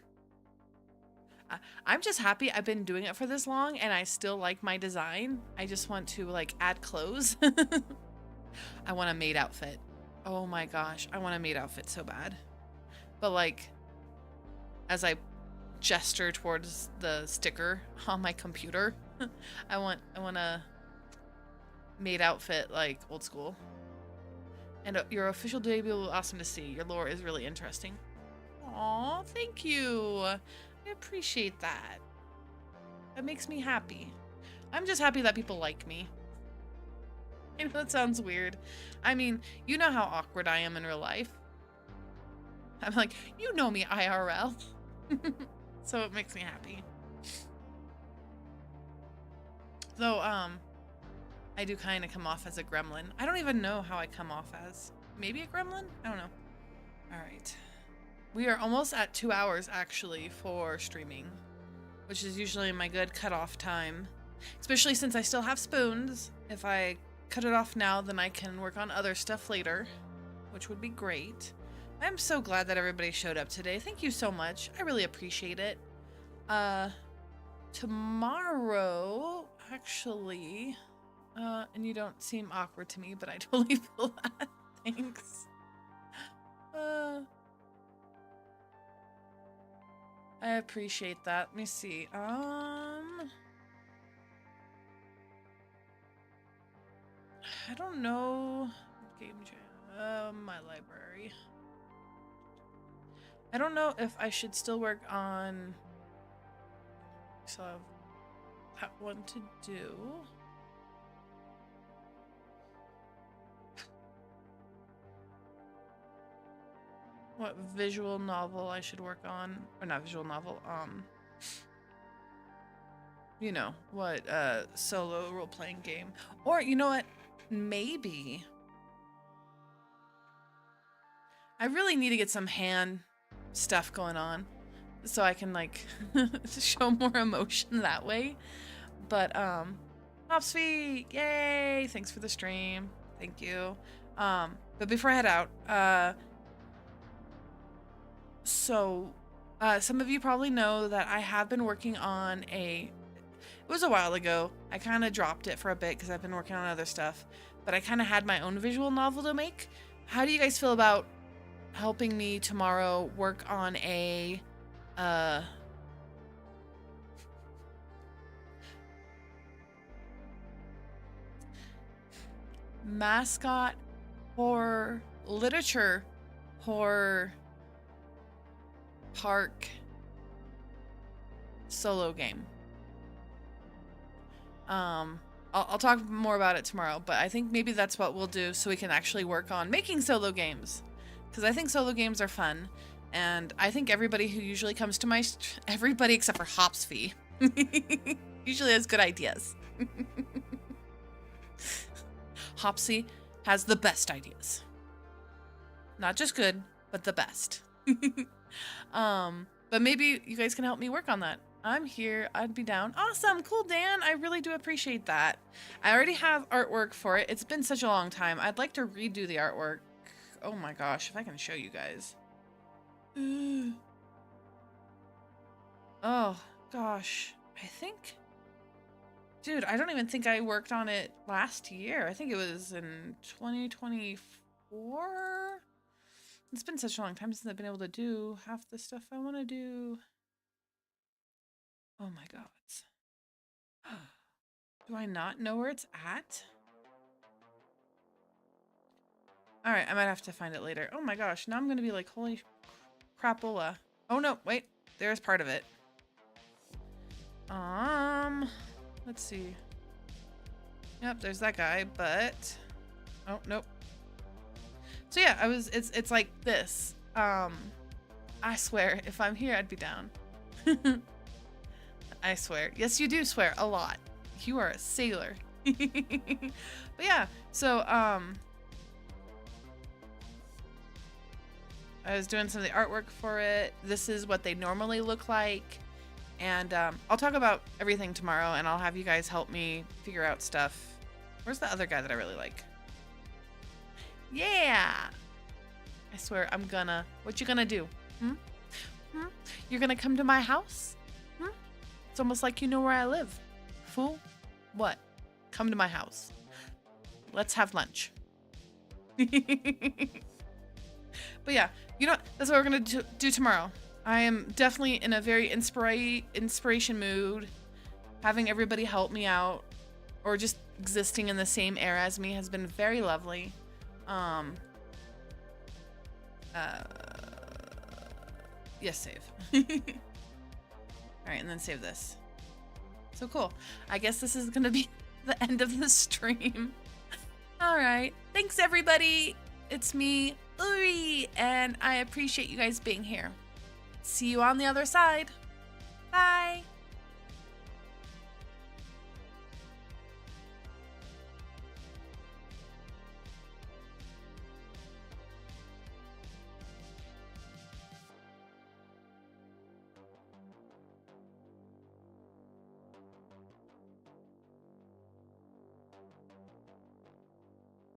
I'm just happy I've been doing it for this long and I still like my design. I just want to like add clothes. I want a maid outfit. Oh my gosh, I want a maid outfit so bad. But like, as I gesture towards the sticker on my computer, I want a maid outfit like old school. And your official debut will be awesome to see. Your lore is really interesting. Aw, thank you. I appreciate that. That makes me happy. I'm just happy that people like me. I know that sounds weird. I mean, you know how awkward I am in real life. I'm like, you know me IRL. So it makes me happy. Though, I do kind of come off as a gremlin. I don't even know how I come off as. Maybe a gremlin? I don't know. All right. We are almost at 2 hours, actually, for streaming, which is usually my good cutoff time, especially since I still have spoons. If I cut it off now, then I can work on other stuff later, which would be great. I'm so glad that everybody showed up today. Thank you so much. I really appreciate it. Tomorrow, actually, and you don't seem awkward to me, but I totally feel that. Thanks. I appreciate that. Let me see. I don't know. Game jam. My library. I don't know if I should still work on. So I have that one to do. What visual novel I should work on, or not visual novel, you know, what solo role-playing game. Or you know what, maybe I really need to get some hand stuff going on so I can like show more emotion that way. But Hopsfeet, yay, thanks for the stream, thank you. But before I head out, so, some of you probably know that I have been working on it was a while ago. I kind of dropped it for a bit because I've been working on other stuff, but I kind of had my own visual novel to make. How do you guys feel about helping me tomorrow work on mascot horror, literature horror park solo game. I'll talk more about it tomorrow, but I think maybe that's what we'll do so we can actually work on making solo games. Because I think solo games are fun, and I think everybody who usually comes to my... everybody except for Hopsfee usually has good ideas. Hopsy has the best ideas. Not just good, but the best. But maybe you guys can help me work on that. I'm here. I'd be down. Awesome. Cool, Dan. I really do appreciate that. I already have artwork for it. It's been such a long time. I'd like to redo the artwork. Oh my gosh, if I can show you guys. Oh gosh. I think... Dude, I don't even think I worked on it last year. I think it was in 2024. It's been such a long time since I've been able to do half the stuff I want to do. Oh my god. Do I not know where it's at? Alright, I might have to find it later. Oh my gosh, now I'm gonna be like, holy crapola. Oh no, wait. There's part of it. Let's see. Yep, there's that guy, but... Oh, nope. So yeah, it's like this. I swear, if I'm here, I'd be down. I swear. Yes, you do swear a lot. You are a sailor. But yeah, so, I was doing some of the artwork for it. This is what they normally look like. And, I'll talk about everything tomorrow, and I'll have you guys help me figure out stuff. Where's the other guy that I really like? Yeah! I swear, I'm gonna... What you gonna do? You're gonna come to my house? It's almost like you know where I live. Fool? What? Come to my house. Let's have lunch. But yeah, you know, that's what we're gonna do tomorrow. I am definitely in a very inspiration mood. Having everybody help me out, or just existing in the same era as me, has been very lovely. Yes, save. All right, and then save this. So cool. I guess this is gonna be the end of the stream. All right, thanks everybody. It's me, Uri, and I appreciate you guys being here. See you on the other side. Bye.